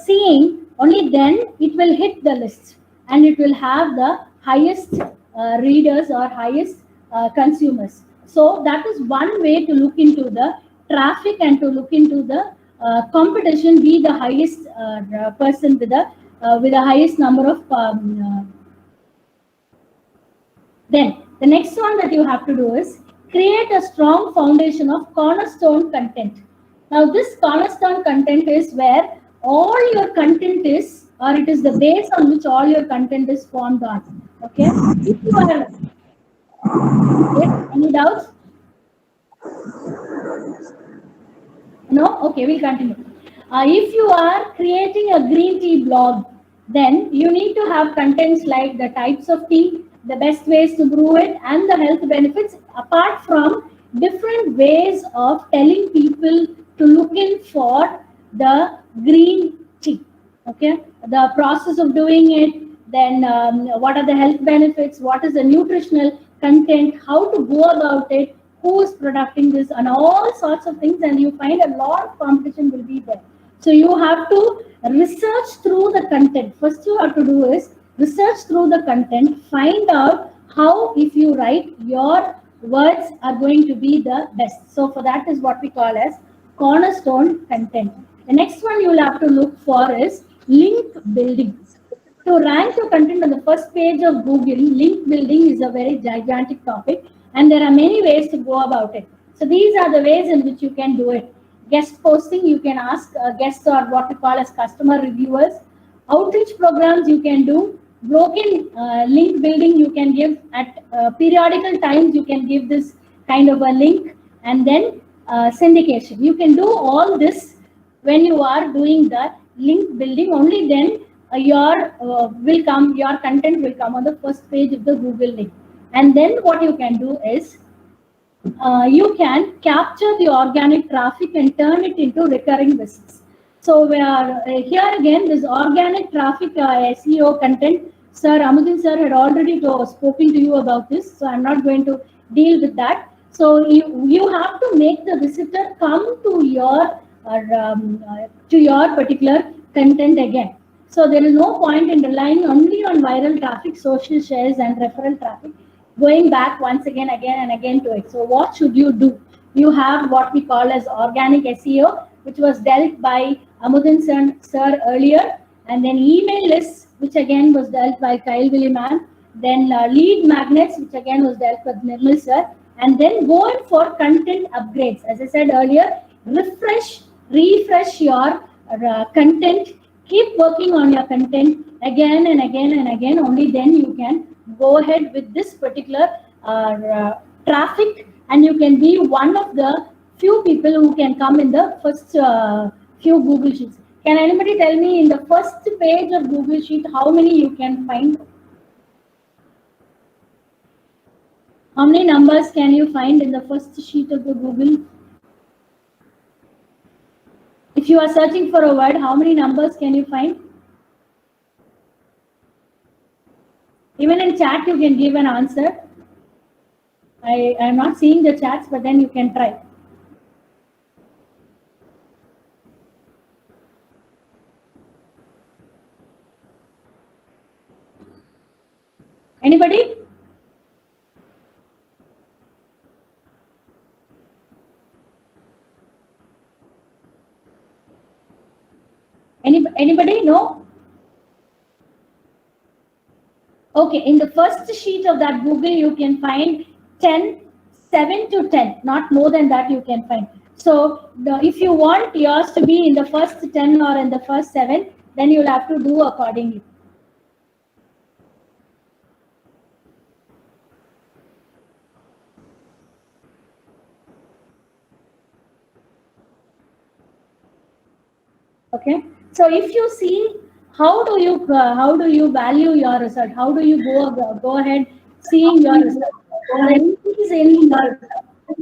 seeing, only then it will hit the list and it will have the highest readers or highest consumers. So that is one way to look into the traffic and to look into the competition. Be the highest person with the highest number of. Then the next one that you have to do is create a strong foundation of cornerstone content. Now this cornerstone content is where all your content is, or it is the base on which all your content is formed on. Okay. If you are, any doubts? No? Okay, we'll continue. If you are creating a green tea blog, then you need to have contents like the types of tea, the best ways to brew it, and the health benefits, apart from different ways of telling people to look in for the green tea. Okay, the process of doing it, then what are the health benefits, what is the nutritional content, how to go about it, who is producing this, and all sorts of things. And you find a lot of competition will be there. So you have to research through the content. First you have to do is research through the content, find out how, if you write, your words are going to be the best. So for that is what we call as cornerstone content. The next one you will have to look for is link building. To rank your content on the first page of Google, link building is a very gigantic topic, and there are many ways to go about it. So these are the ways in which you can do it. Guest posting, you can ask guests or what we call as customer reviewers. Outreach programs you can do. Broken link building you can give at periodical times. You can give this kind of a link, and then syndication. You can do all this when you are doing the link building. Only then your content will come on the first page of the Google link. And then what you can do is you can capture the organic traffic and turn it into recurring visits. So we are here again, this organic traffic SEO content. Sir Amudin sir had already spoken to you about this, so I'm not going to deal with that. So you have to make the visitor come to your particular content again. So there is no point in relying only on viral traffic, social shares, and referral traffic, going back once again and again to it. So what should you do? You have what we call as organic SEO, which was dealt by Amudin sir earlier, and then email lists, which again was dealt by Kyle Williman, then lead magnets, which again was dealt with Nirmal sir, and then going for content upgrades. As I said earlier, refresh your content, keep working on your content again and again and again. Only then you can go ahead with this particular traffic, and you can be one of the few people who can come in the first few Google Sheets. Can anybody tell me in the first page of Google Sheet how many you can find? How many numbers can you find in the first sheet of the Google? If you are searching for a word, how many numbers can you find? Even in chat, you can give an answer. I am not seeing the chats, but then you can try. Anybody? Anybody? No? Okay, in the first sheet of that Google, you can find 7 to 10, not more than that you can find. So if you want yours to be in the first 10 or in the first 7, then you'll have to do accordingly. Okay, so if you see, how do you value your result? How do you go ahead seeing your result?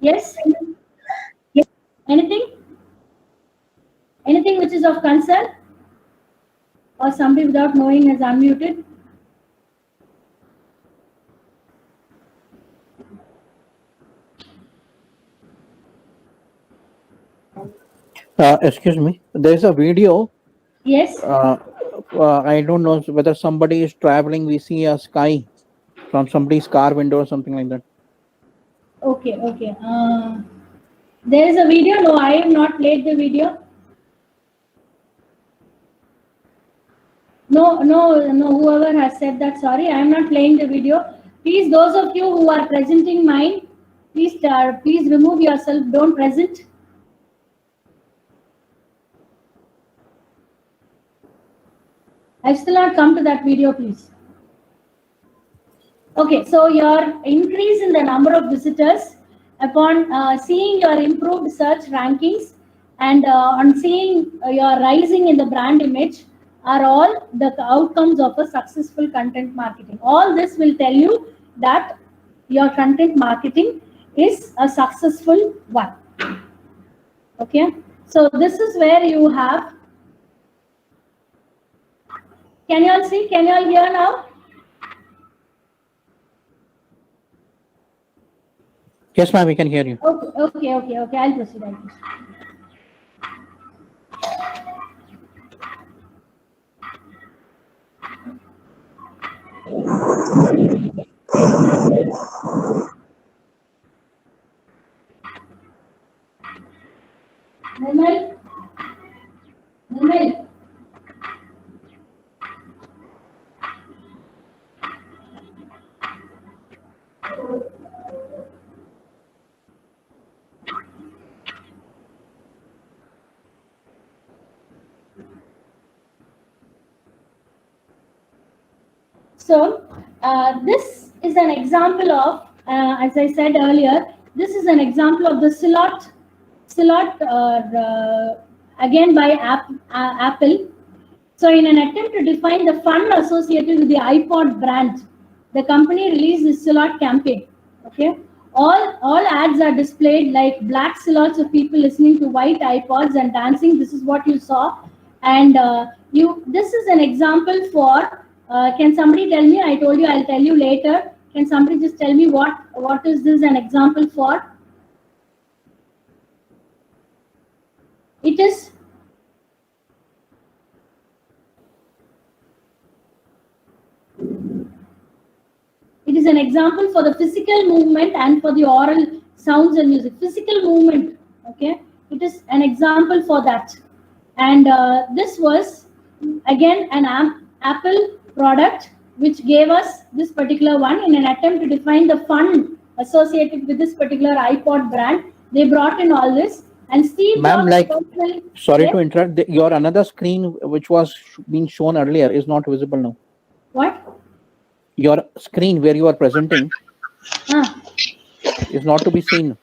Yes. Anything which is of concern, or somebody without knowing is unmuted? Excuse me, there's a video. Yes. I don't know whether somebody is traveling. We see a sky from somebody's car window or something like that. Okay. There is a video. No, I have not played the video. No, whoever has said that, sorry, I am not playing the video. Please, those of you who are presenting mine, please remove yourself, don't present. I've still not come to that video, please. Okay, so your increase in the number of visitors upon seeing your improved search rankings and on seeing your rising in the brand image are all the outcomes of a successful content marketing. All this will tell you that your content marketing is a successful one. Okay, so this is where you have. Can you all see? Can you all hear now? Yes, ma'am, we can hear you. Okay. I'll proceed. Nirmal? So this is an example of, as I said earlier, this is an example of the Silhouette, again by Apple. So in an attempt to define the fun associated with the iPod brand, the company released the Silhouette campaign. Okay, all ads are displayed like black silhouettes of people listening to white iPods and dancing. This is what you saw, and this is an example for. Can somebody tell me? I told you I'll tell you later. Can somebody just tell me what is this an example for? It is. It is an example for the physical movement and for the oral sounds and music. Physical movement, okay? It is an example for that. And this was, again, an Apple product which gave us this particular one in an attempt to define the fun associated with this particular iPod brand. They brought in all this. And Steve Ma'am, Jobs sorry to interrupt. Your another screen which was being shown earlier is not visible now. What? Your screen where you are presenting is not to be seen.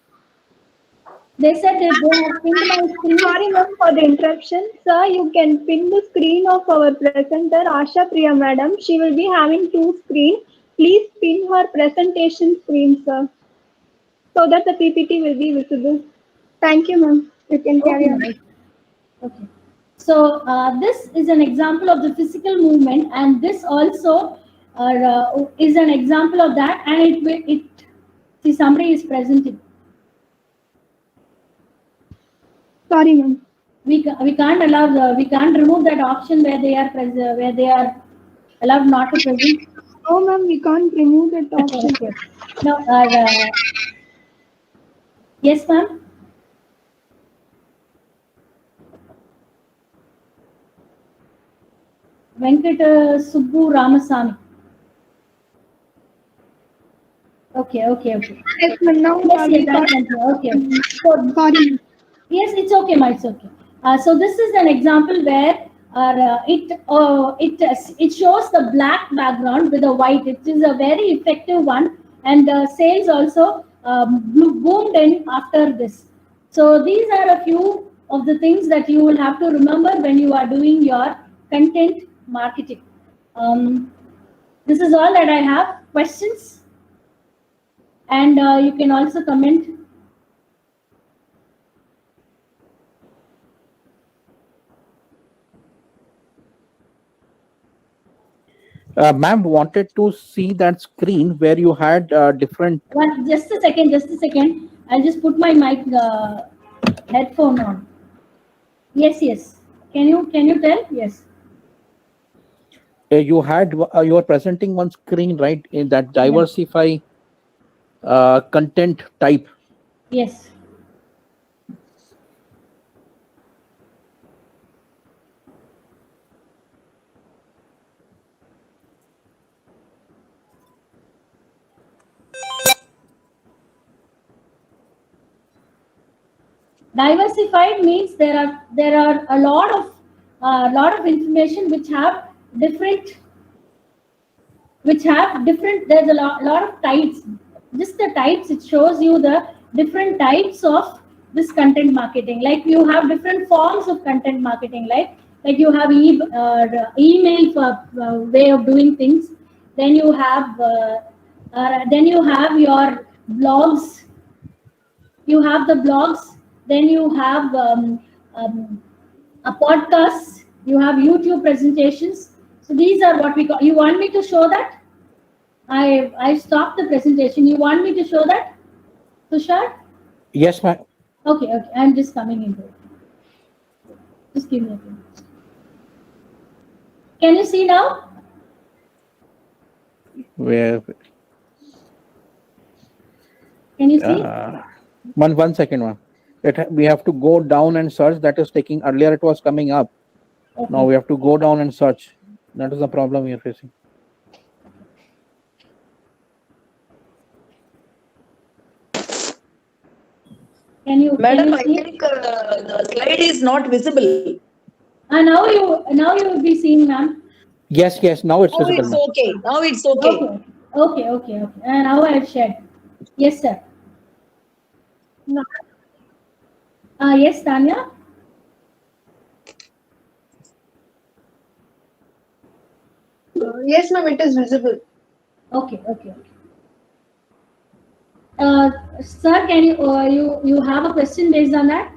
They said that they have pinned my screen. Sorry, ma'am, for the interruption. Sir, you can pin the screen of our presenter, Asha Priya madam. She will be having 2 screens. Please pin her presentation screen, sir, so that the PPT will be visible. Thank you, ma'am. You can carry on. Okay. So this is an example of the physical movement, and this also is an example of that. And see, somebody is presenting. Sorry, ma'am. We can't allow we can't remove that option where they are allowed not to present. No, ma'am, we can't remove that option. Okay. No. Yes, ma'am. Venkata Subbu Ramasamy. Okay. Yes, ma'am. Now, Okay. So, sorry. Yes, it's okay, ma. It's okay. So this is an example where it shows the black background with a white. It is a very effective one, and the sales also boomed in after this. So these are a few of the things that you will have to remember when you are doing your content marketing. This is all that I have. Questions? And you can also comment. Ma'am wanted to see that screen where you had different. Just a second. I'll just put my mic headphone on. Yes. Can you tell? Yes. You had you are presenting one screen, right? In that diversify content type. Yes. Diversified means there are a lot of information which have different. There's a lot of types. Just the types, it shows you the different types of this content marketing. Like you have different forms of content marketing. Like you have email for way of doing things. Then you have your blogs. You have the blogs. Then you have a podcast, you have YouTube presentations. So these are what we got. You want me to show that? I stopped the presentation. You want me to show that, Tushar? Yes, ma'am. Okay, okay. I'm just coming into it. Just give me a minute. Can you see now? Where? Can you see? One second, ma'am. We have to go down and search. That is taking. Earlier it was coming up. Okay. Now we have to go down and search. That is the problem we are facing. Madam, I see? think the slide is not visible. Now you will be seeing, ma'am. Yes, now it's Now visible. it's ma'am. okay. Now it's okay. Okay. And now I have shared. Yes, sir. No. Yes, Tanya. Yes, ma'am, it is visible. Okay. Sir, can you have a question based on that?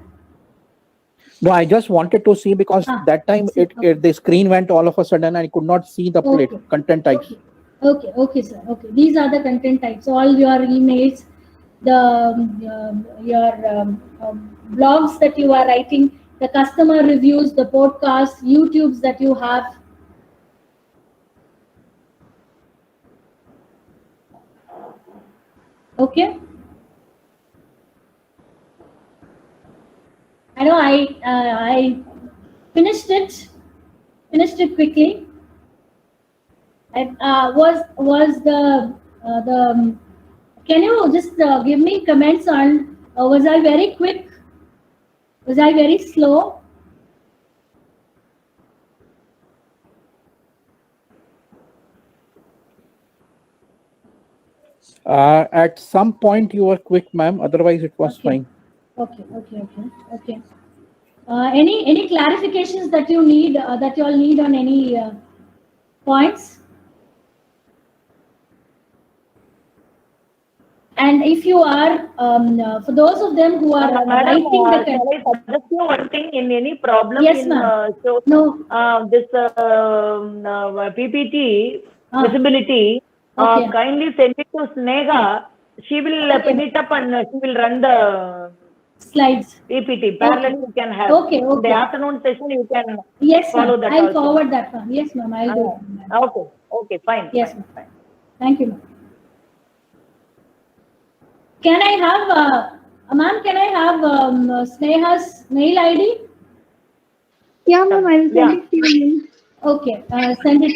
No, I just wanted to see because that time the screen went all of a sudden and I could not see the plate content types. Okay, sir. Okay, these are the content types. All your emails, your blogs that you are writing, the customer reviews, the podcasts, YouTubes that you have. Okay. I know I finished it quickly. Was the can you just give me comments on was I very quick? Was I very slow? At some point you were quick, ma'am. Otherwise it was fine. Okay. Any clarifications that you need that you all need on any points? And if you are, for those of them who are Madam, writing the can I suggest you one thing? In any problem Yes, in ma'am. this PPT visibility, Okay. kindly send it to Sneha. She will pin it up and she will run the slides. PPT. Parallel you can have. Okay. In the afternoon session you can Yes, follow ma'am. that I'll also. forward that one. Yes, ma'am. I'll do it. Okay, fine. Yes, ma'am. Thank you, ma'am. Can I have, ma'am, can I have Sneha's mail ID? Yeah, ma'am, I will send it to you. Okay, send it,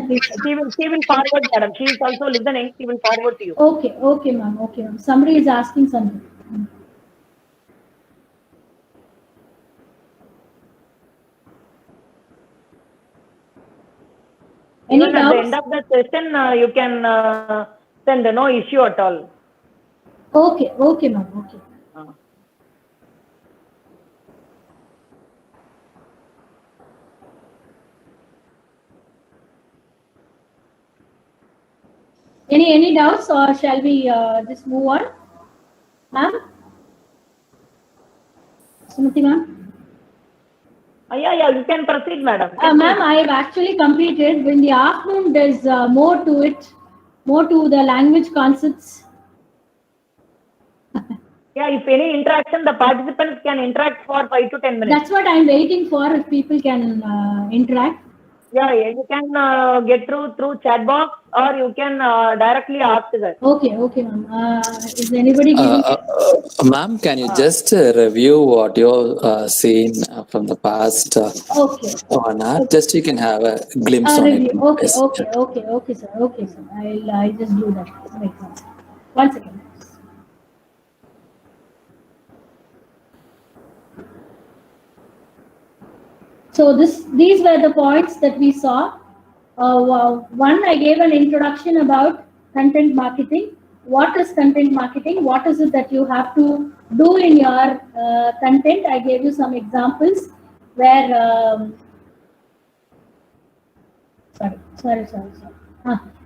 please. She will forward, madam. She is also listening. She will forward to you. Okay, ma'am. Somebody is asking something. Any Even at the doubts? end of the session, you can send no issue at all. Okay, ma'am. Okay. Any doubts, or shall we just move on, ma'am? Sumati, ma'am. Yeah, you can proceed, madam. Ma'am, I have actually completed. In the afternoon, there's more to it, more to the language concepts. Yeah, if any interaction, the participants can interact for 5 to 10 minutes. That's what I'm waiting for, if people can interact. Yeah, you can get through chat box, or you can directly ask her. Okay, ma'am. Is anybody giving? Ma'am, can you just review what you've seen from the past? Okay. Or not? Just you can have a glimpse on Review. it. Okay, Yes. okay, sir. I'll just do that. Wait, 1 second. So these were the points that we saw. One, I gave an introduction about content marketing. What is content marketing? What is it that you have to do in your content? I gave you some examples where,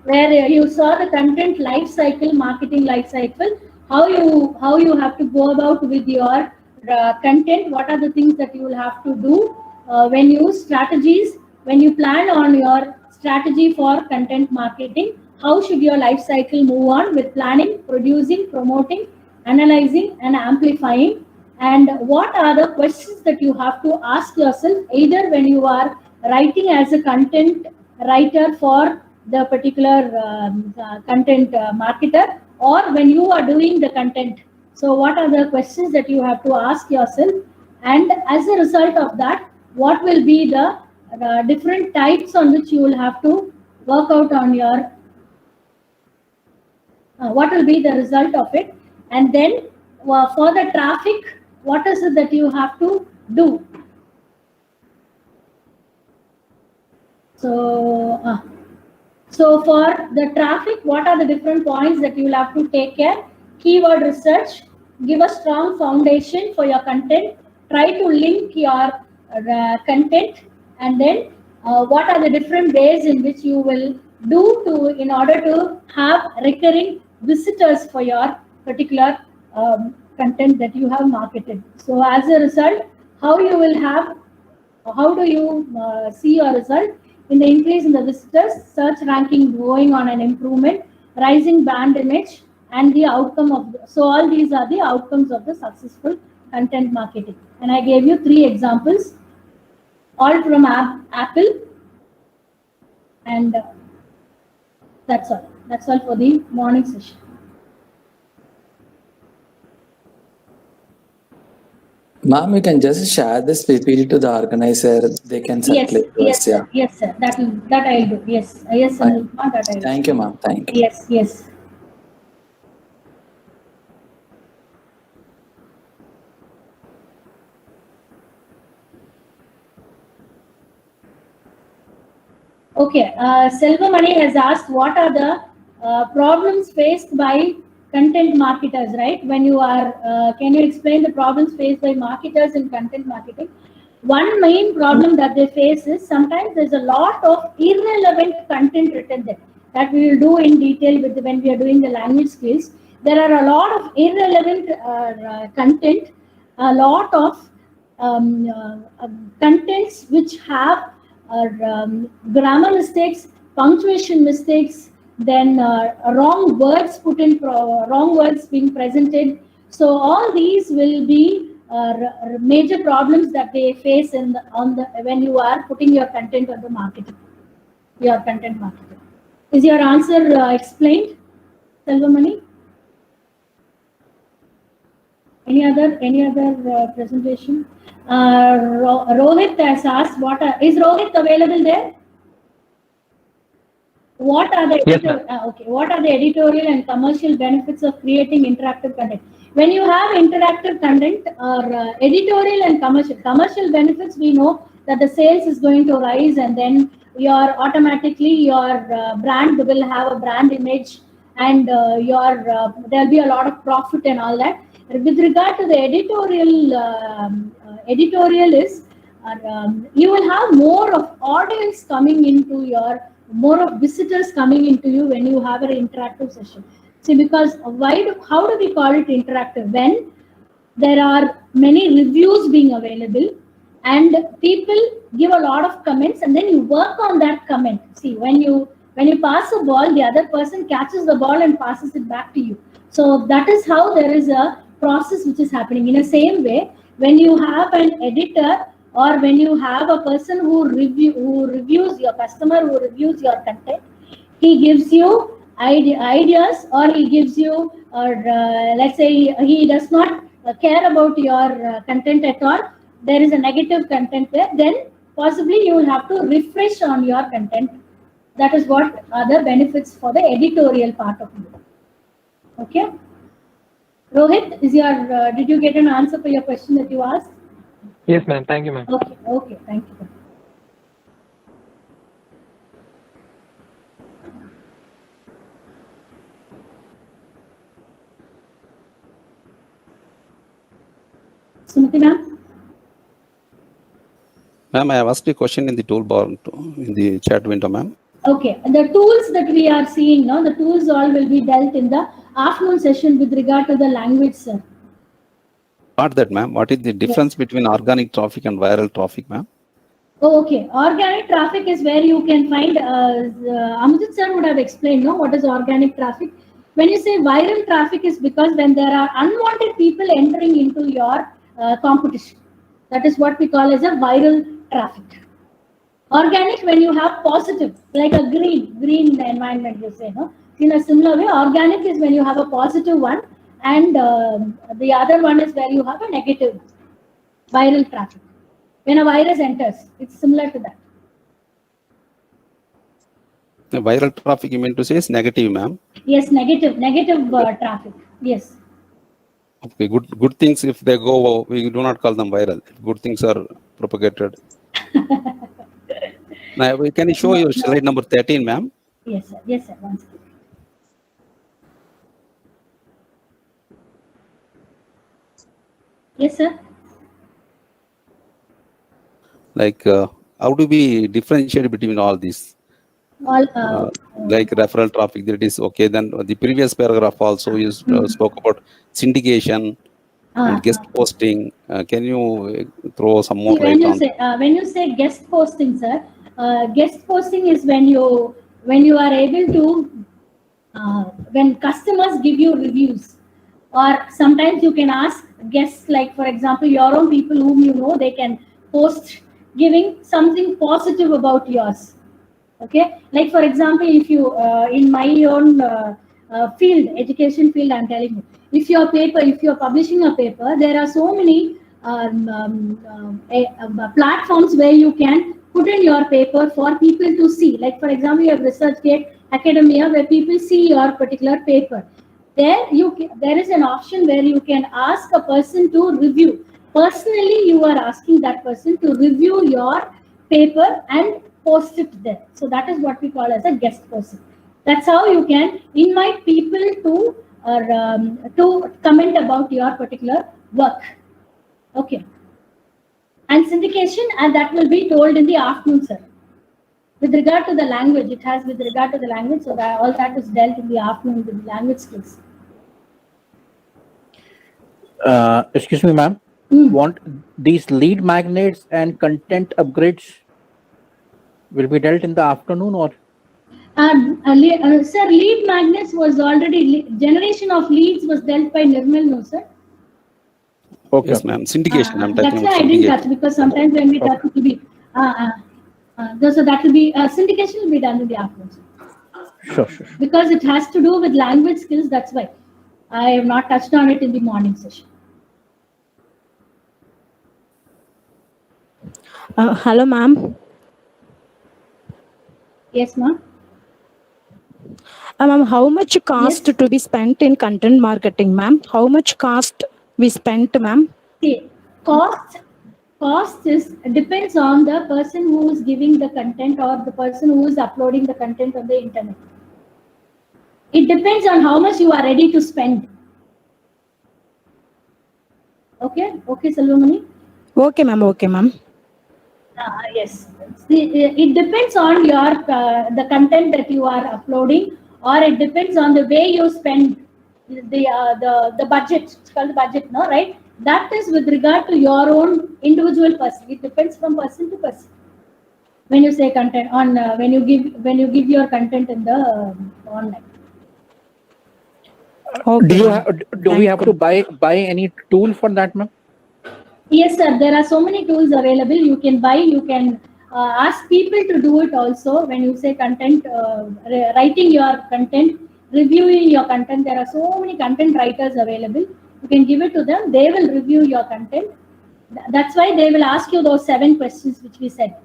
where you saw the content life cycle, marketing life cycle, how you have to go about with your content. What are the things that you will have to do when you strategies, when you plan on your strategy for content marketing. How should your life cycle move on with planning, producing, promoting, analyzing, and amplifying? And what are the questions that you have to ask yourself either when you are writing as a content writer for the particular content marketer, or when you are doing the content? So what are the questions that you have to ask yourself? And as a result of that, what will be the different types on which you will have to work out on your, what will be the result of it? And then for the traffic, what is it that you have to do? So, so for the traffic, what are the different points that you will have to take care? Keyword research, give a strong foundation for your content, try to link your content, and then what are the different ways in which you will do to in order to have recurring visitors for your particular content that you have marketed. So as a result, how you will have, how do you see your result in the increase in the visitors, search ranking going on an improvement, rising brand image, and the outcome of so all these are the outcomes of the successful content marketing. And I gave you 3 examples, all from Apple, and that's all. That's all for the morning session. Ma'am, you can just share this PPT to the organizer. They can circulate to us. Yeah. Yes, sir. That I'll do. Yes, yes, sir. That I'll do. Thank you, ma'am. Thank you. Yes, yes. Okay, Selvamani has asked what are the problems faced by content marketers, right? When you are, can you explain the problems faced by marketers in content marketing? One main problem that they face is sometimes there's a lot of irrelevant content written there that we will do in detail with when we are doing the language skills. There are a lot of irrelevant content, a lot of contents which have grammar mistakes, punctuation mistakes, then wrong words put in, wrong words being presented. So all these will be major problems that they face in when you are putting your content on the marketing, your content marketing. Is your answer explained, Selvamani? Any other presentation? Rohit has asked, is Rohit available there? What are the what are the editorial and commercial benefits of creating interactive content? When you have interactive content or editorial and commercial benefits, we know that the sales is going to rise, and then automatically your brand will have a brand image, and there'll be a lot of profit and all that. With regard to the editorial is you will have more of audience coming into more of visitors coming into you when you have an interactive session. See, because how do we call it interactive? When there are many reviews being available and people give a lot of comments, and then you work on that comment. See, when you pass a ball, the other person catches the ball and passes it back to you. So that is how there is a process which is happening. In the same way, when you have an editor or when you have a person who reviews your customer, who reviews your content, he gives you ideas, or he gives you, let's say he does not care about your content at all, there is a negative content there, then possibly you will have to refresh on your content. That is what are the benefits for the editorial part of it. Okay. Rohit, did you get an answer for your question that you asked? Yes, ma'am. Thank you, ma'am. Okay. Thank you. Sumati ma'am? Ma'am, I have asked a question in the toolbar, in the chat window, ma'am. Okay, the tools that we are seeing now, the tools all will be dealt in the afternoon session with regard to the language, sir. Not that, ma'am. What is the difference between organic traffic and viral traffic, ma'am? Oh, okay. Organic traffic is where you can find, Amjad sir would have explained, no, what is organic traffic. When you say viral traffic is because when there are unwanted people entering into your competition. That is what we call as a viral traffic. Organic when you have positive, like a green environment, you say, no? In a similar way, organic is when you have a positive one, and the other one is where you have a negative viral traffic. When a virus enters, it's similar to that. The viral traffic you mean to say is negative, ma'am? Yes, negative traffic. Yes. Okay, good things if they go, we do not call them viral. If good things are propagated. Now, can you show your slide number 13, ma'am? Yes, sir. Yes, sir. One second. Yes, sir. Like, how do we differentiate between all these? All, like referral traffic, that is okay. Then the previous paragraph also you spoke about syndication and guest posting. Can you throw some more light on? When you say guest posting, sir, guest posting is when you are able to when customers give you reviews, or sometimes you can ask guests, like for example your own people whom you know, they can post giving something positive about yours. Okay, like for example, if you in my own field, education field, I'm telling you, if you're publishing a paper, there are so many platforms where you can put in your paper for people to see. Like for example, you have ResearchGate Academia, where people see your particular paper. There is an option where you can ask a person to review. Personally, you are asking that person to review your paper and post it there. So that is what we call as a guest posting. That's how you can invite people to comment about your particular work. Okay. And syndication, and that will be told in the afternoon, sir. With regard to the language, it has with regard to the language, so that all that is dealt in the afternoon with the language skills. Excuse me, ma'am. Want these lead magnets and content upgrades will be dealt in the afternoon, or? Sir, lead magnets was already, generation of leads was dealt by Nirmal, no, sir? Okay. Yes, ma'am. Syndication. I'm talking that's about why I didn't touch, because sometimes when we touch, it will be, so that will be, syndication will be done in the afternoon. Sure. Because it has to do with language skills, that's why I have not touched on it in the morning session. Hello, ma'am. Yes, ma'am. Ma'am, how much cost to be spent in content marketing, ma'am? How much cost we spent, ma'am? See, cost depends on the person who is giving the content or the person who is uploading the content on the internet. It depends on how much you are ready to spend. Okay, Salvamani? Okay, ma'am. Yes. It depends on your the content that you are uploading, or it depends on the way you spend the budget. It's called the budget, no, right? That is with regard to your own individual person. It depends from person to person. When you say content on when you give your content in the online. Okay. Do we have to buy any tool for that, ma'am? Yes, sir. There are so many tools available. You can buy. You can ask people to do it also. When you say content, writing your content, reviewing your content, there are so many content writers available. You can give it to them. They will review your content. That's why they will ask you those 7 questions which we said.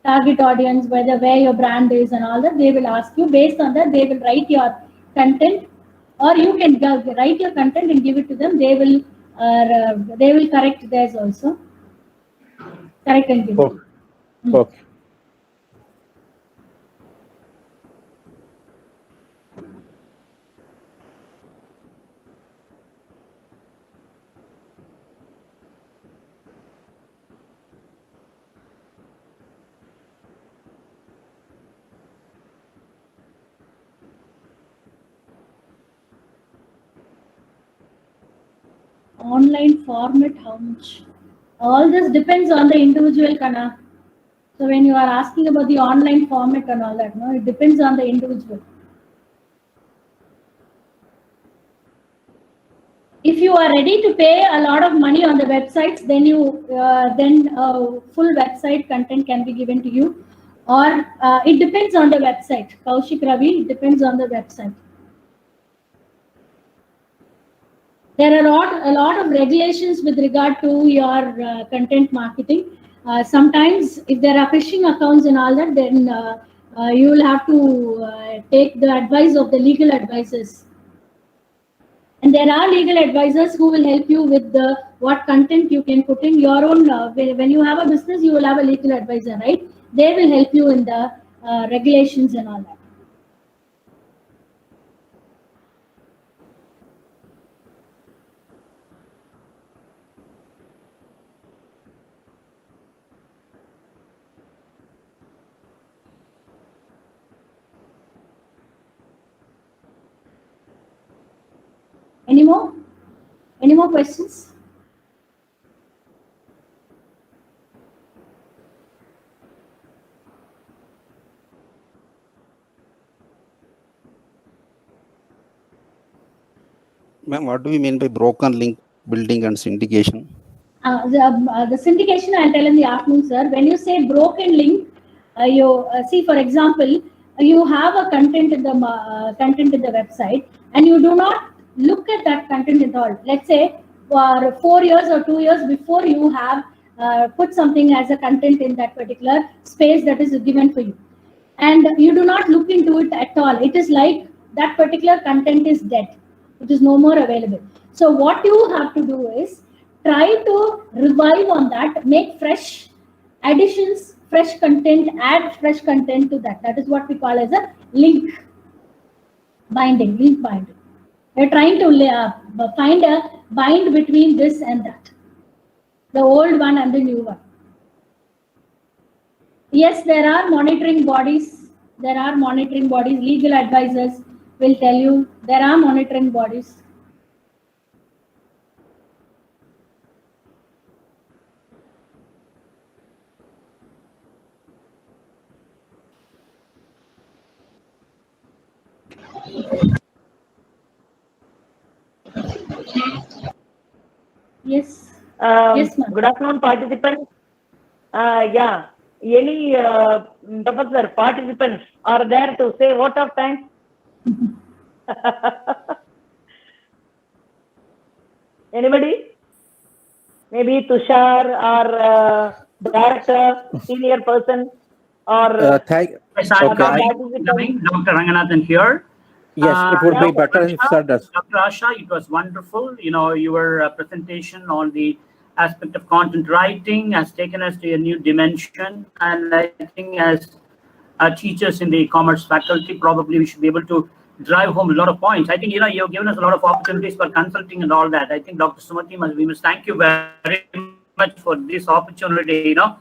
Target audience, where your brand is, and all that. They will ask you. Based on that, they will write your content, or you can write your content and give it to them. They will correct theirs also. Correct and give. Okay. Online format, how much? All this depends on the individual, Kana. So when you are asking about the online format and all that, no, it depends on the individual. If you are ready to pay a lot of money on the websites, then full website content can be given to you, or it depends on the website. Kaushik Ravi, it depends on the website. There are a lot of regulations with regard to your content marketing. Sometimes if there are phishing accounts and all that, then you will have to take the advice of the legal advisors. And there are legal advisors who will help you with what content you can put in your own. When you have a business, you will have a legal advisor, right? They will help you in the regulations and all that. Any more? Any more questions? Ma'am, what do we mean by broken link building and syndication? The syndication I'll tell in the afternoon, sir. When you say broken link, you see, for example, you have a content in the website, and you do not look at that content at all. Let's say for 4 years or 2 years before, you have put something as a content in that particular space that is given for you, and you do not look into it at all. It is like that particular content is dead. It is no more available. So what you have to do is try to revive on that, make fresh additions, fresh content, add fresh content to that. That is what we call as a link binding, link binding. We're trying to find a bind between this and that, the old one and the new one. Yes, there are monitoring bodies. There are monitoring bodies. Legal advisors will tell you there are monitoring bodies. Yes. Yes, ma'am. Good afternoon, participants. Yeah, any professor participants are there to say vote of thanks? Anybody? Maybe Tushar or director, senior person, or Thank. Dr. Ranganathan here. Yes, it would be better if sir does. Dr. Asha, it was wonderful. You know, your presentation on the aspect of content writing has taken us to a new dimension. And I think as teachers in the commerce faculty, probably we should be able to drive home a lot of points. I think, you know, you've given us a lot of opportunities for consulting and all that. I think Dr. Sumathi, we must thank you very much for this opportunity. You know,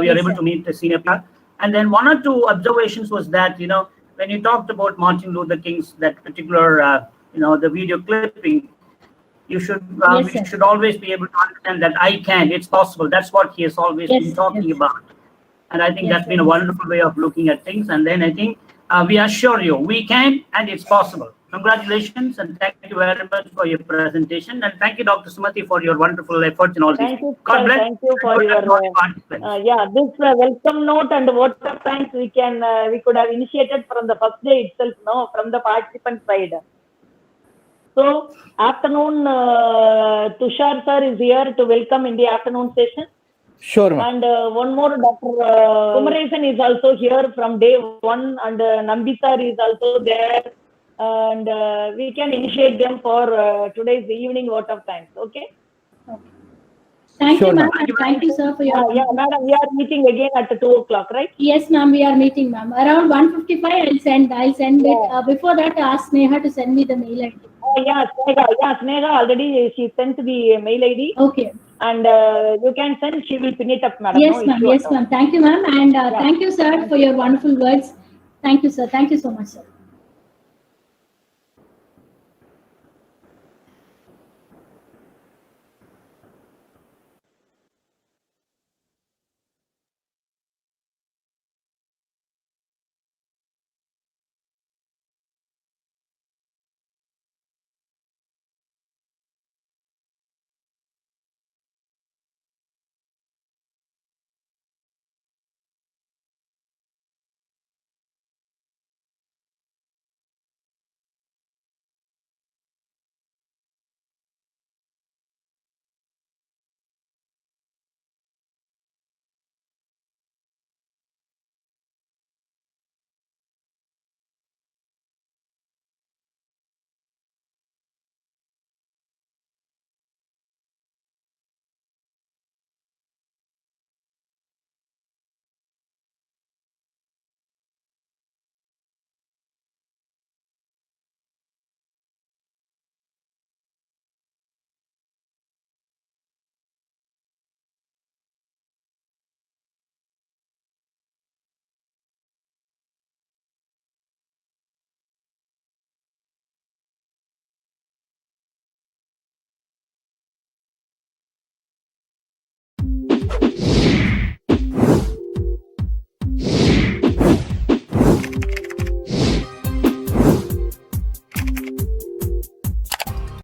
we are able to meet the senior people. And then 1 or 2 observations was that, you know, when you talked about Martin Luther King's, that particular, you know, the video clipping, you should we should always be able to understand that it's possible. That's what he has always been talking about. And I think that's been a wonderful way of looking at things. And then I think we assure you, we can, and it's possible. Congratulations, and thank you very much for your presentation. And thank you, Dr. Sumathi, for your wonderful efforts in all thank this. You, God bless. Thank you for your yeah, this welcome note and vote of thanks we could have initiated from the first day itself, no, from the participant side. So afternoon, Tushar sir is here to welcome in the afternoon session. Sure, ma'am. And one more, Dr. Kumaresan is also here from day 1, and Nambi sir is also there. And we can initiate them for today's evening vote of thanks. Okay. Thank you, ma'am. Thank you, sir, for your. Yeah, madam, we are meeting again at 2 o'clock, right? Yes, ma'am. We are meeting, ma'am. Around 1:55, I'll send it. Before that, ask Sneha to send me the mail ID. Yeah, Sneha already she sent the mail ID. Okay. And you can send. She will pin it up, madam. Yes, ma'am. Yes, ma'am. Thank you, ma'am. And thank you, sir, for your wonderful words. Thank you, sir. Thank you so much, sir.